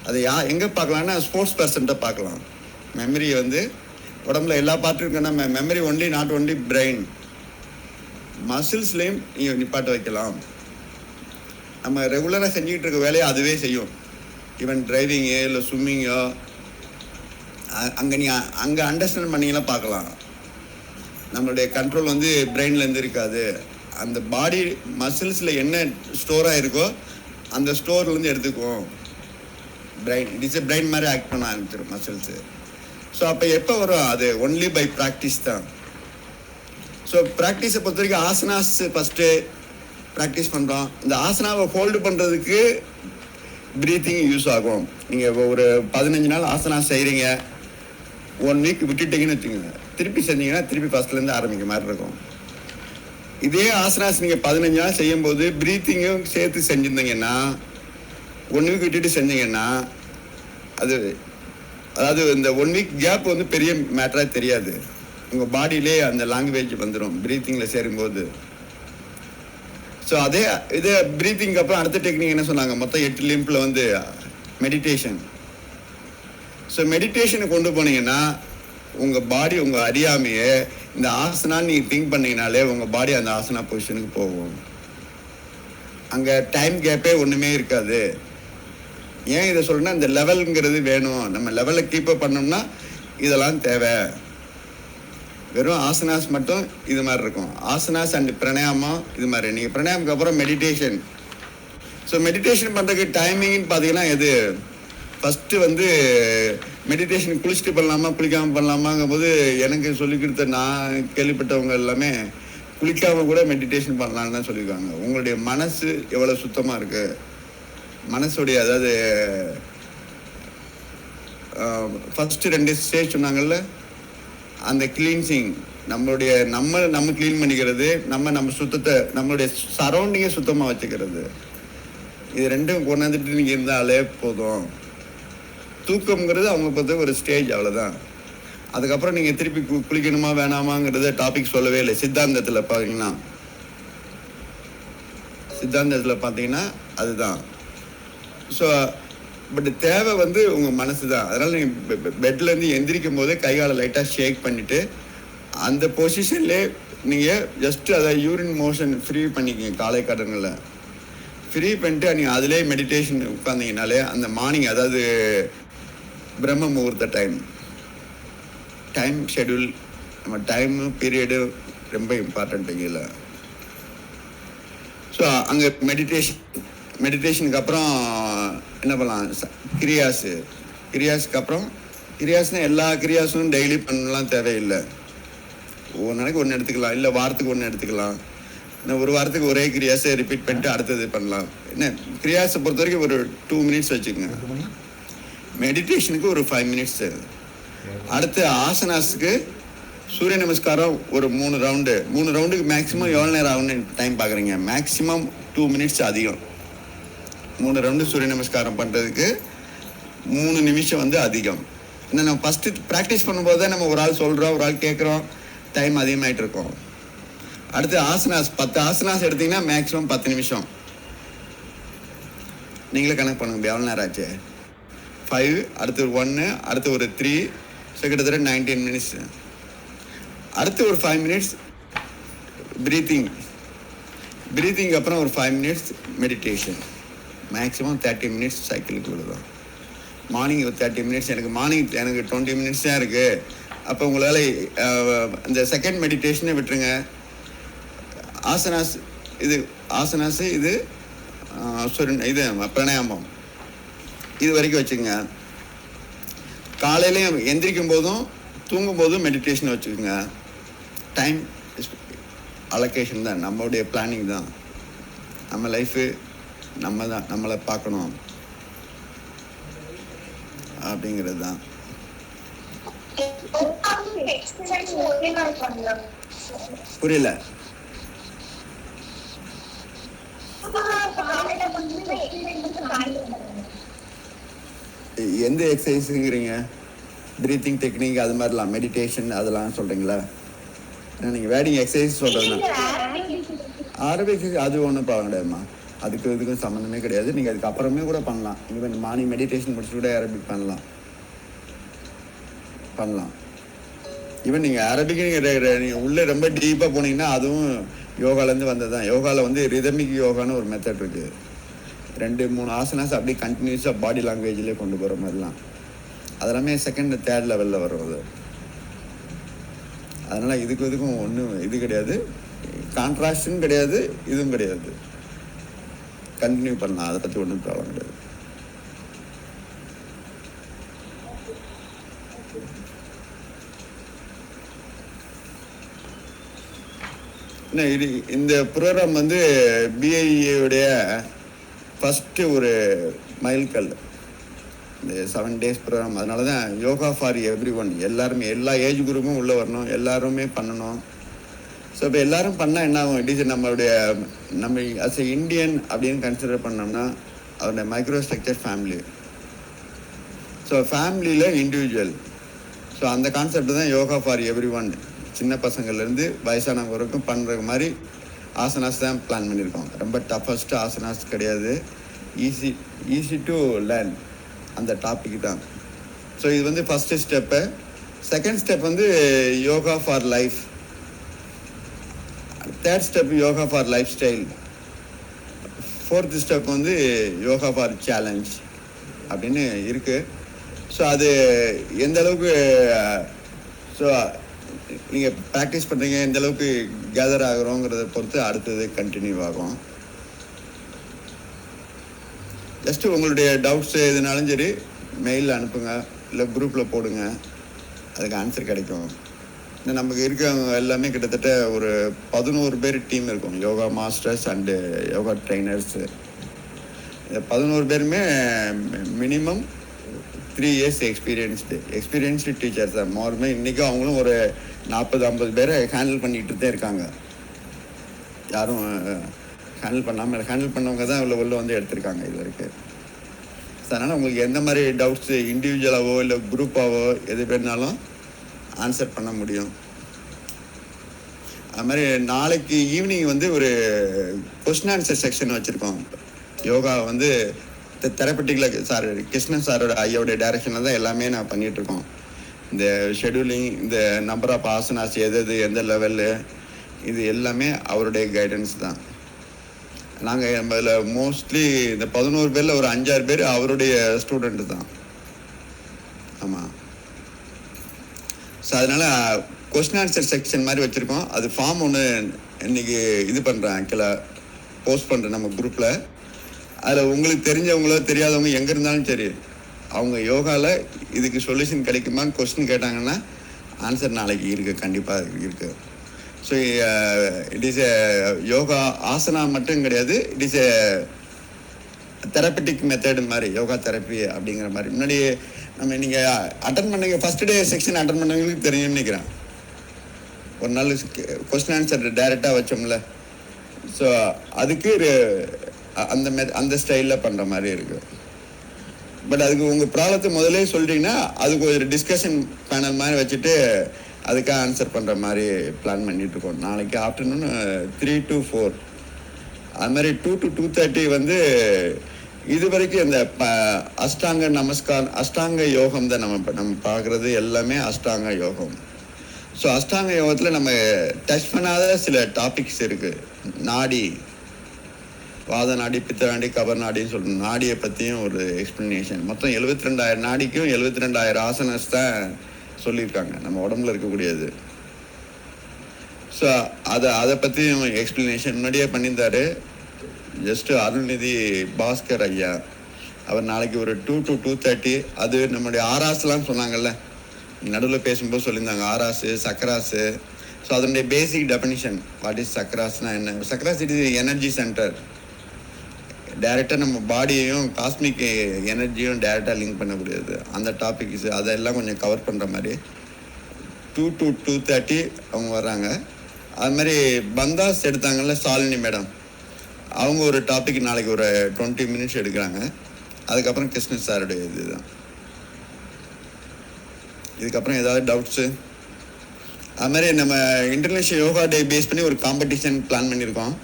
அதை எங்கே பார்க்கலான்னா ஸ்போர்ட்ஸ் பர்சன்ட்டை பார்க்கலாம். மெமரியை வந்து உடம்புல எல்லா பார்ட்டும் இருக்குன்னா memory only not only brain, மசில்ஸ்லேயும் நீங்கள் நிப்பாட்ட வைக்கலாம். நம்ம ரெகுலராக செஞ்சுக்கிட்டு இருக்க வேலையை அதுவே செய்யும். ஈவன் டிரைவிங்கு இல்லை ஸ்விம்மிங்கோ அங்கே அண்டர்ஸ்டாண்ட் பண்ணிங்கன்னா பார்க்கலாம். நம்மளுடைய கண்ட்ரோல் வந்து பிரெயின்லேருந்து இருக்காது. அந்த பாடி மசில்ஸில் என்ன ஸ்டோராக இருக்கோ அந்த ஸ்டோர்லேருந்து எடுத்துக்குவோம். Brain it is a brain மாதிரி ஆக்ட் பண்ண ஆரம்பிச்சிடும் மசில்ஸு. ஸோ அப்போ எப்போ வரும்? அது ஒன்லி பை ப்ராக்டிஸ் தான். ஸோ ப்ராக்டிஸை பொறுத்த வரைக்கும் ஆசனாஸ் ஃபஸ்ட்டு ப்ராக்டிஸ் பண்ணுறோம். இந்த ஆசனாவை ஹோல்டு பண்ணுறதுக்கு ப்ரீத்திங் யூஸ் ஆகும். நீங்கள் ஒரு 15 நாள் ஆசனாஸ் செய்கிறீங்க, 1 வீக் விட்டுட்டிங்கன்னு வச்சுக்கோங்க, திருப்பி செஞ்சீங்கன்னா திருப்பி ஃபஸ்ட்லேருந்து ஆரம்பிக்க மாதிரி இருக்கும். இதே ஆசனாஸ் நீங்கள் 15 நாள் செய்யும்போது ப்ரீத்திங்கும் சேர்த்து செஞ்சுருந்தீங்கன்னா, 1 வீக் விட்டுட்டு செஞ்சீங்கன்னா அதாவது இந்த 1 வீக் கேப் வந்து பெரிய மேட்டராக தெரியாது. உங்கள் பாடியிலே அந்த லாங்குவேஜ் வந்துடும் ப்ரீத்திங்கில் சேரும்போது. ஸோ இதே ப்ரீத்திங்க்கு அப்புறம் அடுத்த டெக்னிக் என்ன சொன்னாங்க, மொத்தம் 8 லிம்பில் வந்து மெடிடேஷன். ஸோ மெடிடேஷனை கொண்டு போனீங்கன்னா உங்கள் பாடி உங்கள் அறியாமையே இந்த ஆசனான்னு நீங்கள் திங்க் பண்ணீங்கனாலே உங்கள் பாடி அந்த ஆசனா பொசிஷனுக்கு போகும். அங்கே டைம் கேப்பே ஒன்றுமே இருக்காது. ஏன் இதை சொல்றேன்னா, இந்த லெவலுங்கிறது வேணும். நம்ம லெவலை கீப்பப் பண்ணோம்னா இதெல்லாம் தேவை. வெறும் ஆசனாஸ் மட்டும் இது மாதிரி இருக்கும். ஆசனாஸ் அண்ட் பிரணாயாமம் இது மாதிரி. நீங்கள் பிரணாயாமுக்கு அப்புறம் மெடிடேஷன். ஸோ மெடிடேஷன் பண்ணுறதுக்கு டைமிங்னு பார்த்தீங்கன்னா எது, ஃபஸ்ட்டு வந்து மெடிடேஷன் குளிச்சுட்டு பண்ணலாமா குளிக்காமல் பண்ணலாமாங்கும் போது எனக்கு சொல்லிக் கொடுத்த நான் கேள்விப்பட்டவங்க எல்லாமே குளிக்காமல் கூட மெடிடேஷன் பண்ணலான்னு தான் சொல்லியிருக்காங்க. உங்களுடைய மனசு எவ்வளோ சுத்தமாக இருக்குது, மனசுடைய அதாவது ஃபஸ்ட்டு 2 ஸ்டேஜ் சொன்னாங்கல்ல, அந்த கிளீன்சிங், நம்ம க்ளீன் பண்ணிக்கிறது, நம்ம சுத்தத்தை, நம்மளுடைய சரௌண்டிங்கை சுத்தமாக வச்சுக்கிறது, இது ரெண்டும் கொண்டாந்துட்டு நீங்கள் இருந்தாலே போதும். தூக்கம்ங்கிறது அவங்க பொறுத்த ஒரு ஸ்டேஜ், அவ்வளோதான். அதுக்கப்புறம் நீங்கள் திருப்பி குளிக்கணுமா வேணாமாங்கிறத டாபிக் சொல்லவே இல்லை. சித்தாந்தத்தில் பார்த்தீங்கன்னா அதுதான். ஸோ பட் தேவை வந்து உங்கள் மனசு தான். அதனால் நீங்கள் பெட்லேருந்து எந்திரிக்கும் போதே கைகாலை லைட்டாக ஷேக் பண்ணிவிட்டு அந்த பொசிஷன்லேயே நீங்கள் ஜஸ்ட்டு அதை யூரின் மோஷன் ஃப்ரீ பண்ணிக்கங்க. காலை கடனில் ஃப்ரீ பண்ணிட்டு நீங்கள் அதிலே மெடிடேஷன் உட்காந்திங்கனாலே அந்த மார்னிங், அதாவது பிரம்ம முகூர்த்த டைம் ஷெடியூல், நம்ம டைமு பீரியடு ரொம்ப இம்பார்ட்டண்ட்டுங்கல்ல. ஸோ அங்கே மெடிடேஷனுக்கு அப்புறம் என்ன பண்ணலாம், கிரியாஸுக்கு அப்புறம் கிரியாஸ்னால் எல்லா கிரியாஸும் டெய்லி பண்ணலாம் தேவையில்லை. ஒரு நாளைக்கு ஒன்று எடுத்துக்கலாம், இல்லை வாரத்துக்கு ஒன்று எடுத்துக்கலாம். இன்னும் ஒரு வாரத்துக்கு ஒரே கிரியாஸை ரிப்பீட் பண்ணிட்டு அடுத்தது பண்ணலாம். என்ன கிரியாஸை பொறுத்த வரைக்கும் ஒரு 2 மினிட்ஸ் வச்சுக்கோங்க. மெடிடேஷனுக்கு ஒரு 5 மினிட்ஸு. அடுத்து ஆசனாஸுக்கு சூரிய நமஸ்காரம் ஒரு 3 ரவுண்டு. 3 ரவுண்டுக்கு மேக்ஸிமம் எவ்வளோ நேரம் ஆகுன்னு டைம் பார்க்குறீங்க? மேக்ஸிமம் 2 மினிட்ஸ் அதிகம். 3 ரவுண்டு சூரிய நமஸ்காரம் பண்ணுறதுக்கு 3 நிமிஷம் வந்து அதிகம். ஏன்னா நம்ம ஃபஸ்ட்டு ப்ராக்டிஸ் பண்ணும்போது தான் நம்ம ஒரு ஆள் சொல்கிறோம், ஒரு ஆள் கேட்குறோம், டைம் அதிகமாகிட்டு இருக்கோம். அடுத்து ஆசனாஸ் 10 ஆசனாஸ் எடுத்திங்கன்னா மேக்ஸிமம் 10 நிமிஷம். நீங்களே கணக்கு பண்ணுங்க எவ்வளோ நேரம் ஆச்சு. 5, அடுத்து 1, அடுத்து ஒரு 3, ஸோ கிட்டத்தட்ட 19 மினிட்ஸ். அடுத்து ஒரு 5 மினிட்ஸ் ப்ரீத்திங் அப்புறம் ஒரு 5 மினிட்ஸ் மெடிடேஷன். மேக்ஸிமம் 30 மினிட்ஸ் சைக்கிளுக்கு விடுதான். மார்னிங் ஒரு 30 மினிட்ஸ். எனக்கு 20 மினிட்ஸ் தான் இருக்குது. அப்போ உங்களால் இந்த செகண்ட் மெடிடேஷனை விட்டுருங்க. ஆசனாஸ் இது இது பிரணாயாமம் இது வரைக்கும் வச்சுக்கோங்க. காலையிலையும் எந்திரிக்கும் போதும் தூங்கும் போதும் மெடிடேஷன் வச்சுக்கோங்க. டைம் அலோகேஷன் தான், நம்மளுடைய பிளானிங் தான். நம்ம லைஃபு நம்ம தான் நம்மளை பார்க்கணும் அப்படிங்கிறது தான். புரியல? எந்த எக்ஸசைஸுங்கிறீங்க? ப்ரீத்திங் டெக்னிக் அது மாதிரிலாம், மெடிடேஷன் அதெல்லாம் சொல்கிறீங்களா? ஏன்னா நீங்கள் வேடிங் எக்ஸசைஸ் சொல்கிறதுனா அரபிக் அது ஒன்றும் ப்ராப்ளம் கிடையாதுமா. இதுக்கும் சம்மந்தமே கிடையாது. நீங்கள் அதுக்கு அப்புறமே கூட பண்ணலாம். ஈவன் மார்னிங் மெடிடேஷன் முடிச்சுட்டு கூட அரபிக் பண்ணலாம். ஈவன் நீங்கள் அரபிக் நீங்கள் உள்ளே ரொம்ப டீப்பாக போனீங்கன்னா அதுவும் யோகாலேருந்து வந்தது தான். யோகாவில் வந்து ரிதமிக் யோகான்னு ஒரு மெத்தட் இருக்குது. 2-3 ஆசனாஸ் அப்படியே கண்டினியூஸாக பாடி லாங்குவேஜ்லேயே கொண்டு போகிற மாதிரிலாம். அதெல்லாமே 2nd, 3rd லெவலில் வருவது. அதனால் இதுக்கும் ஒன்றும் இது கிடையாது, கான்ட்ராஸ்டும் கிடையாது, இதுவும் கிடையாது. கண்டினியூ பண்ணலாம், அதை பற்றி ஒன்றும் ப்ராப்ளம் கிடையாது. இந்த ப்ரோக்ராம் வந்து பிஐஏவுடைய ஃபஸ்ட்டு ஒரு மைல்கல், இந்த 7 டேஸ் ப்ரோக்ராம். அதனால தான் யோகா ஃபார் எவ்ரி ஒன், எல்லாருமே எல்லா ஏஜ் குரூப்பும் உள்ளே வரணும், எல்லாருமே பண்ணணும். ஸோ இப்போ எல்லோரும் பண்ணால் என்ன ஆகும், இட் இஸ் நம்ம அஸ் எ இண்டியன் அப்படின்னு கன்சிடர் பண்ணோம்னா அவருடைய மைக்ரோ ஸ்ட்ரக்சர் ஃபேமிலி. ஸோ ஃபேமிலியில் இண்டிவிஜுவல். ஸோ அந்த கான்செப்ட் தான் யோகா ஃபார் எவ்ரி ஒன். சின்ன பசங்கள்லேருந்து வயசானவங்க வரைக்கும் பண்ணுற மாதிரி ஆசனாஸ் தான் பிளான் பண்ணியிருக்கோம். ரொம்ப டஃபஸ்ட்டு ஆசனாஸ் கிடையாது, ஈஸி டு லேர்ன். அந்த டாபிக் தான். ஸோ இது வந்து ஃபஸ்ட்டு ஸ்டெப்பு. செகண்ட் ஸ்டெப் வந்து yoga for life. Third step yoga for life style. Fourth step வந்து யோகா ஃபார் சேலஞ்ச் அப்படின்னு இருக்குது. ஸோ அது எந்த அளவுக்கு ஸோ நீங்கள் ப்ராக்டிஸ் பண்ணுறீங்க, எந்த அளவுக்கு கேதர் ஆகிறோங்கிறத பொறுத்து அடுத்தது கண்டினியூ ஆகும். ஜஸ்ட்டு உங்களுடைய டவுட்ஸு எதுனாலும் சரி மெயிலில் அனுப்புங்க, இல்லை குரூப்பில் போடுங்க, அதுக்கு ஆன்சர் கிடைக்கும். நமக்கு இருக்கிறவங்க எல்லாமே கிட்டத்தட்ட ஒரு 11 பேர் டீம் இருக்கும், யோகா மாஸ்டர்ஸ் அண்டு யோகா ட்ரைனர்ஸு. இந்த 11 பேருமே மினிமம் 3 இயர்ஸ் எக்ஸ்பீரியன்ஸ்டு டீச்சர்ஸ் தான். மோருமே இன்றைக்கும் அவங்களும் ஒரு 40-50 பேரை ஹேண்டில் பண்ணிகிட்டு தான் இருக்காங்க. யாரும் ஹேண்டில் பண்ணவங்க தான் உள்ள வந்து எடுத்திருக்காங்க இது வரைக்கும். ஸோ அதனால் உங்களுக்கு எந்த மாதிரி டவுட்ஸு இண்டிவிஜுவலாகவோ இல்லை குரூப்பாகவோ எது வேணாலும் ஆன்சர் பண்ண முடியும். அது மாதிரி நாளைக்கு ஈவினிங் வந்து ஒரு கொஸ்டின் ஆன்சர் செக்ஷன் வச்சுருக்கோம். யோகா வந்து தெரப்பட்டிக்கில் சார் கிருஷ்ணன் சாரோட ஐயோடைய டைரக்ஷனில் தான் எல்லாமே நான் பண்ணிகிட்ருக்கோம். இந்த ஷெடியூலிங், இந்த நம்பர் ஆஃப் ஆசனாஸ், எது எந்த லெவலு, இது எல்லாமே அவருடைய கைடன்ஸ் தான். நாங்கள் அதில் மோஸ்ட்லி இந்த 11 பேரில் ஒரு 5-6 பேர் அவருடைய ஸ்டூடெண்ட்டு தான். ஆமாம். ஸோ அதனால் கொஸ்டின் ஆன்சர் செக்ஷன் மாதிரி வச்சுருக்கோம். அது ஃபார்ம் ஒன்று இன்றைக்கி இது பண்ணுறேன், ஆக்சுவலாக போஸ்ட் பண்ணுறேன் நம்ம குரூப்பில். அதில் உங்களுக்கு தெரிஞ்சவங்களோ தெரியாதவங்க எங்கே இருந்தாலும் சரி, அவங்க யோகாவில் இதுக்கு சொல்யூஷன் கிடைக்குமான்னு கொஸ்டின் கேட்டாங்கன்னா ஆன்சர் நாளைக்கு இருக்குது, கண்டிப்பாக இருக்குது. ஸோ இட் இஸ் எ யோகா ஆசனா மட்டும் கிடையாது, it is a therapeutic method மாதிரி, யோகா தெரப்பி அப்படிங்கிற மாதிரி. முன்னாடி நம்ம நீங்கள் அட்டன் பண்ணுங்க, ஃபஸ்ட்டு டே செக்ஷன் அட்டன் பண்ணவங்களுக்கு தெரியும்னு நினைக்கிறேன். ஒரு நாள் கொஸ்டின் ஆன்சர் டைரெக்டாக வச்சோம்ல, ஸோ அதுக்கு அந்த ஸ்டைலில் பண்ணுற மாதிரி இருக்குது. பட் அதுக்கு உங்கள் ப்ராப்ளத்தை முதலே சொல்லிட்டீங்கன்னா அதுக்கு ஒரு டிஸ்கஷன் பேனல் மாதிரி வச்சுட்டு அதுக்காக ஆன்சர் பண்ணுற மாதிரி பிளான் பண்ணிகிட்ருக்கோம். நாளைக்கு ஆஃப்டர்நூன் 3 to 4, அது மாதிரி 2 to 2:30 வந்து இது வரைக்கும் இந்த அஷ்டாங்க யோகம் தான் நம்ம பார்க்குறது எல்லாமே அஷ்டாங்க யோகம். ஸோ அஷ்டாங்க யோகத்தில் நம்ம டச் பண்ணாத சில டாபிக்ஸ் இருக்குது. நாடி, வாத நாடி, பித்த நாடி, கபர் நாடின்னு சொல்கிறோம். நாடியை பற்றியும் ஒரு எக்ஸ்ப்ளனேஷன். மொத்தம் 72,000 நாடிக்கும் 72,000 ஆசனஸ் தான் சொல்லியிருக்காங்க நம்ம உடம்புல இருக்கக்கூடியது. ஸோ அதை பற்றியும் எக்ஸ்ப்ளனேஷன் முன்னாடியே பண்ணியிருந்தார் ஜஸ்ட்டு அருள்நிதி பாஸ்கர் ஐயா. அவர் நாளைக்கு ஒரு 2 to 2:30. அது நம்மளுடைய ஆராஸ்லாம் சொன்னாங்கல்ல, நடுவில் பேசும்போது சொல்லியிருந்தாங்க, ஆராஸு சக்கராஸு. ஸோ அதனுடைய பேசிக் டெஃபினிஷன், வாட் இஸ் சக்கராஸ்னால் என்ன? Chakras it is energy centre. டைரெக்டாக நம்ம பாடியையும் காஸ்மிக் எனர்ஜியும் டைரெக்டாக லிங்க் பண்ணக்கூடியது. அந்த டாபிக்ஸ் அதெல்லாம் கொஞ்சம் கவர் பண்ணுற மாதிரி 2 to 2:30 அவங்க வர்றாங்க. அது மாதிரி பந்தாஸ் எடுத்தாங்கல்ல சாலினி மேடம், அவங்க ஒரு டாபிக் நாளைக்கு ஒரு 20 minutes எடுக்கிறாங்க. அதுக்கப்புறம் கிருஷ்ணன் சாருடைய இதுதான். இதுக்கப்புறம் ஏதாவது டவுட்ஸு? அது மாதிரி நம்ம இன்டர்நேஷ்னல் யோகா டே பேஸ் பண்ணி ஒரு காம்படிஷன் பிளான் பண்ணியிருக்கோம்.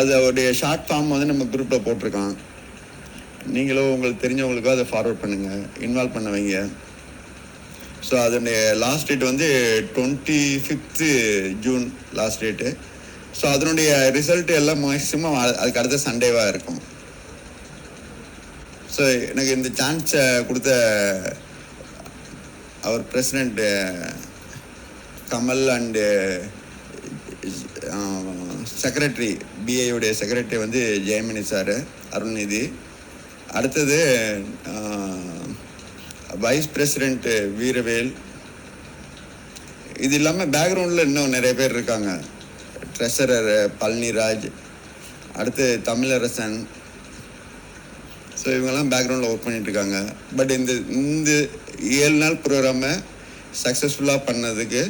அதோடைய ஷார்ட் ஃபார்ம் வந்து நம்ம குரூப்பில் போட்டிருக்கோம். நீங்களும் உங்களுக்கு தெரிஞ்சவங்களுக்கோ அதை ஃபார்வர்ட் பண்ணுங்கள், இன்வால்வ் பண்ண வைங்க. ஸோ அதனுடைய லாஸ்ட் டேட் வந்து 25th June last date. So அதனுடைய ரிசல்ட் எல்லாம் மேக்ஸிமம் அதுக்கு அடுத்த சண்டேவாக இருக்கும். ஸோ எனக்கு இந்த சான்ஸை கொடுத்த அவர் பிரசிடெண்ட் கமல் அண்டு செக்ரட்டரி பிஏயுடைய செக்ரட்டரி வந்து ஜெயமணி சார், அருள்நிதி. அடுத்தது வைஸ் பிரசிடெண்ட் வீரவேல். இது இல்லாமல் பேக்ரவுண்டில் இன்னும் நிறைய பேர் இருக்காங்க. ட்ரெஷரர் பழனிராஜ், அடுத்து தமிழரசன். ஸோ இவங்கெல்லாம் பேக்ரவுண்டில் ஒர்க் பண்ணிகிட்ருக்காங்க. பட் இந்த 7 நாள் ப்ரோக்ராமை சக்ஸஸ்ஃபுல்லாக பண்ணதுக்கு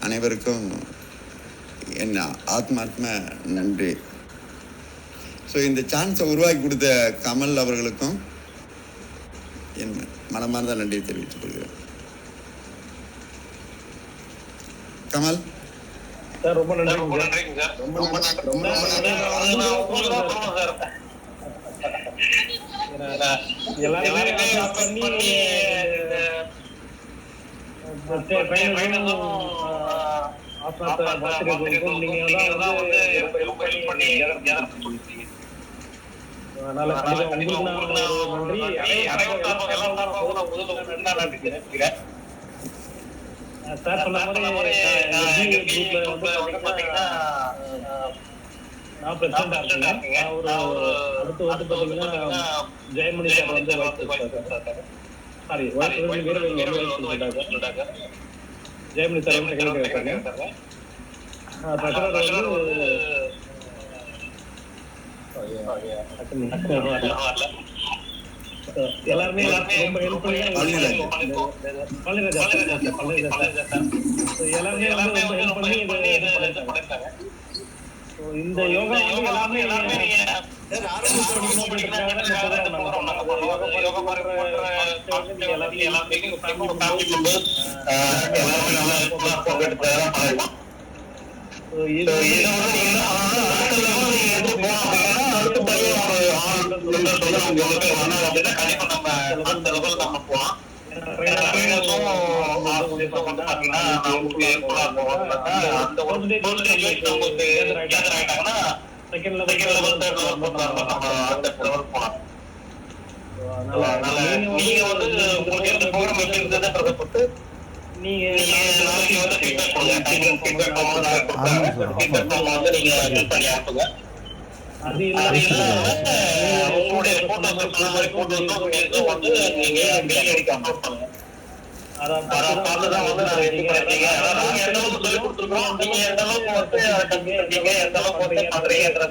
அனைவருக்கும் என் ஆத்மாத்ம நன்றி. ஸோ இந்த சான்ஸை உருவாக்கி கொடுத்த கமல் அவர்களுக்கும் என் மனமார்ந்த நன்றியை தெரிவித்துக் கொள்கிறேன். கமல் சார் ரொம்ப நன்றிங்க சார். ரொம்ப எல்லாருமே பண்ணி அதனால சார் சொன்ன மாதிரி நான் பிரசிடண்டா இருக்கேன். அடுத்து வந்து பாத்தீங்கன்னா ஜெயமணி சார் வந்து சாரி ஜெயமணி சார் வந்து செக்ரட்டரி இருக்காங்க. ட்ரெஷரர் எல்லாருமே ரொம்ப ஹெல்ப் பண்ணி எல்லாருமே வந்து ரொம்ப ஹெல்ப் பண்ணி பண்ணிட்டாங்க. இந்த யோகா வந்து எல்லாமே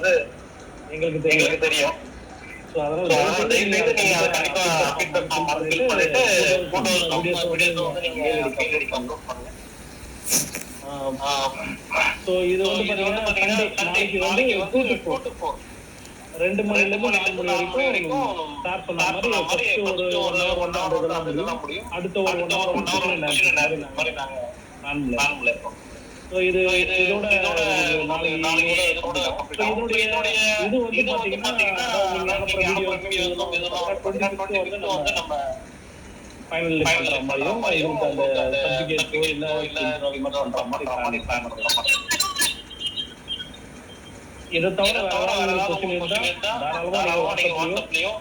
அது எங்களுக்கு தெரியும். இது வந்து பாத்தீங்கன்னா 2 மணில இருந்து 4 மணி வரைக்கும் ஸ்டார்ட் பண்ண மாதிரி ஒரு 1 hour முடியும். அடுத்த ஒரு 1 hour மாதிரி நாங்க இருக்கோம். இது இதோட இது வந்து பாத்தீங்கன்னா நம்ம ஃபைனல் பண்ற மாதிரியும் இதுக்கு அந்த சர்டிபிகேட் இல்ல பண்ற மாதிரி இதை தவிர வேற கொஸ்டின் இருந்தா தாராளமா நீங்க வாட்ஸ்அப்லயோ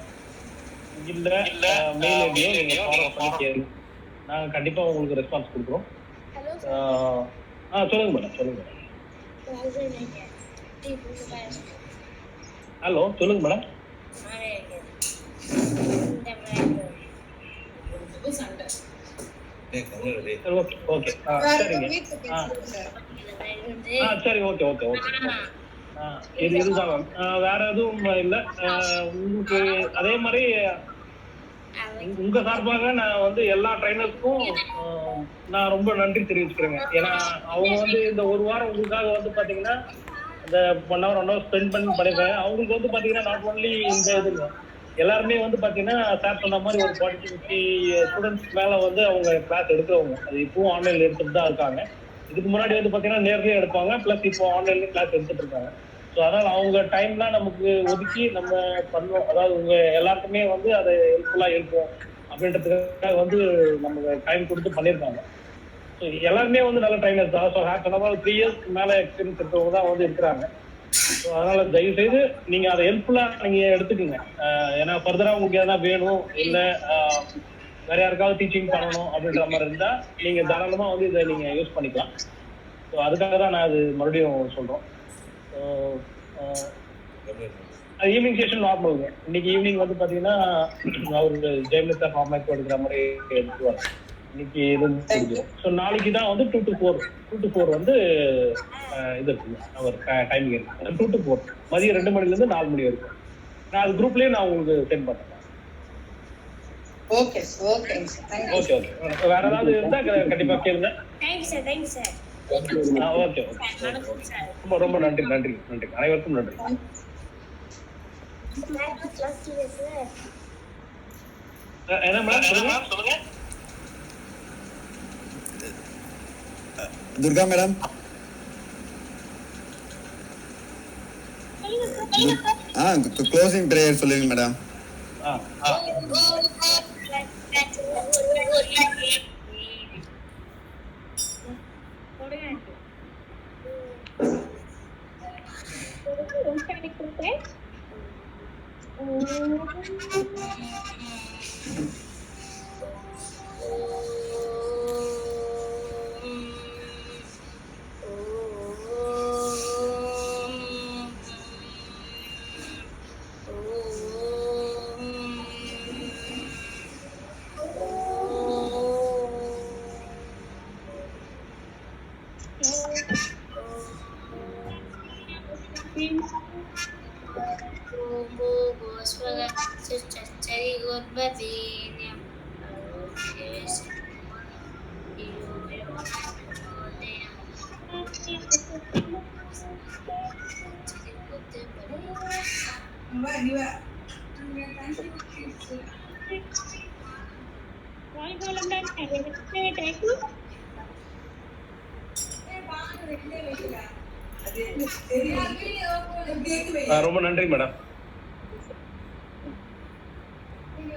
இல்ல மெயில் ஐடியோ நீங்க ஃபாலோ பண்ணி கேளுங்க. நாங்க கண்டிப்பா உங்களுக்கு ரெஸ்பான்ஸ் கொடுக்குறோம். சொல்லுங்க மேடம். ஹலோ சொல்லுங்க மேடம். ஓகே சரிங்க. சரி ஓகே இதுதான் வேற எதுவும் இல்ல. உங்களுக்கு அதே மாதிரி உங்க சார்பாக நான் வந்து எல்லா ட்ரைனர்ஸ்க்கும் நான் ரொம்ப நன்றி தெரிவிச்சுக்கிறேங்க. ஏன்னா அவங்க வந்து இந்த ஒரு வாரம் உங்களுக்காக வந்து பாத்தீங்கன்னா இந்த 1 hour ஸ்பெண்ட் பண்ணி பண்ணிருக்காங்க. அவங்களுக்கு வந்து பாத்தீங்கன்னா நாட் ஒன்லி இந்த இது எல்லாருமே வந்து பாத்தீங்கன்னா சார் சொன்ன மாதிரி ஒரு 40-50 ஸ்டூடெண்ட்ஸ் மேல வந்து அவங்க கிளாஸ் எடுக்கிறவங்க. அது இப்பவும் ஆன்லைன்ல எடுத்துட்டு தான் இருக்காங்க. இதுக்கு முன்னாடி வந்து பாத்தீங்கன்னா நேர்லயே எடுப்பாங்க, பிளஸ் இப்போ ஆன்லைன்ல கிளாஸ் எடுத்துட்டு இருக்காங்க. ஸோ அதனால அவங்க டைம்லாம் நமக்கு ஒதுக்கி நம்ம பண்ணோம். அதாவது உங்க எல்லாருக்குமே வந்து அதை ஹெல்ப்ஃபுல்லா இருக்கும் அப்படின்றதுக்காக வந்து நமக்கு டைம் கொடுத்து பண்ணியிருக்காங்க. ஸோ எல்லாருமே வந்து நல்ல ட்ரைனர்ஸ் தான். ஸோ சொன்ன 3 years மேலே எக்ஸ்பீரியன்ஸ் இருக்கிறவங்க தான் வந்து இருக்கிறாங்க. ஸோ அதனால தயவு செய்து நீங்க அதை ஹெல்ப்ஃபுல்லா நீங்க எடுத்துக்கோங்க. ஏன்னா ஃபர்தரா உங்களுக்கு எதனா வேணும் இல்லை வேற யாருக்காவது டீச்சிங் பண்ணணும் அப்படின்ற மாதிரி இருந்தா நீங்க தாராளமா வந்து இதை நீங்க யூஸ் பண்ணிக்கலாம். ஸோ அதுக்காக தான் நான் அது மறுபடியும் சொல்றோம். Evening session நார்மலுங்க. இன்னைக்கு ஈவினிங் வந்து பாத்தீங்கன்னா அவரு ஜெயலலிதா ஃபார்மேட் எடுக்கிற மாதிரி எடுத்துவாங்க. இன்னைக்கு இது ஸோ நாளைக்கு தான் வந்து 2 to 4 வந்து இது இருக்குங்க. அவர் டைமிங் இருக்கு 2 to 4 மதியம் 2 மணில இருந்து 4 மணி வரைக்கும். நான் அது குரூப்லயே நான் உங்களுக்கு சென்ட் பண்றேன். ஓகே வேற ஏதாவது இருந்தா கண்டிப்பா கேளுங்க. ஓகே ரொம்ப நன்றி அனைவருக்கும் நன்றி. என்ன மேடம் சொல்லுங்க. துர்கா மேடம் க்ளோசிங் ப்ரேயர் சொல்லுங்க மேடம். ஆ ரொம்ப நன்றி மேடம்.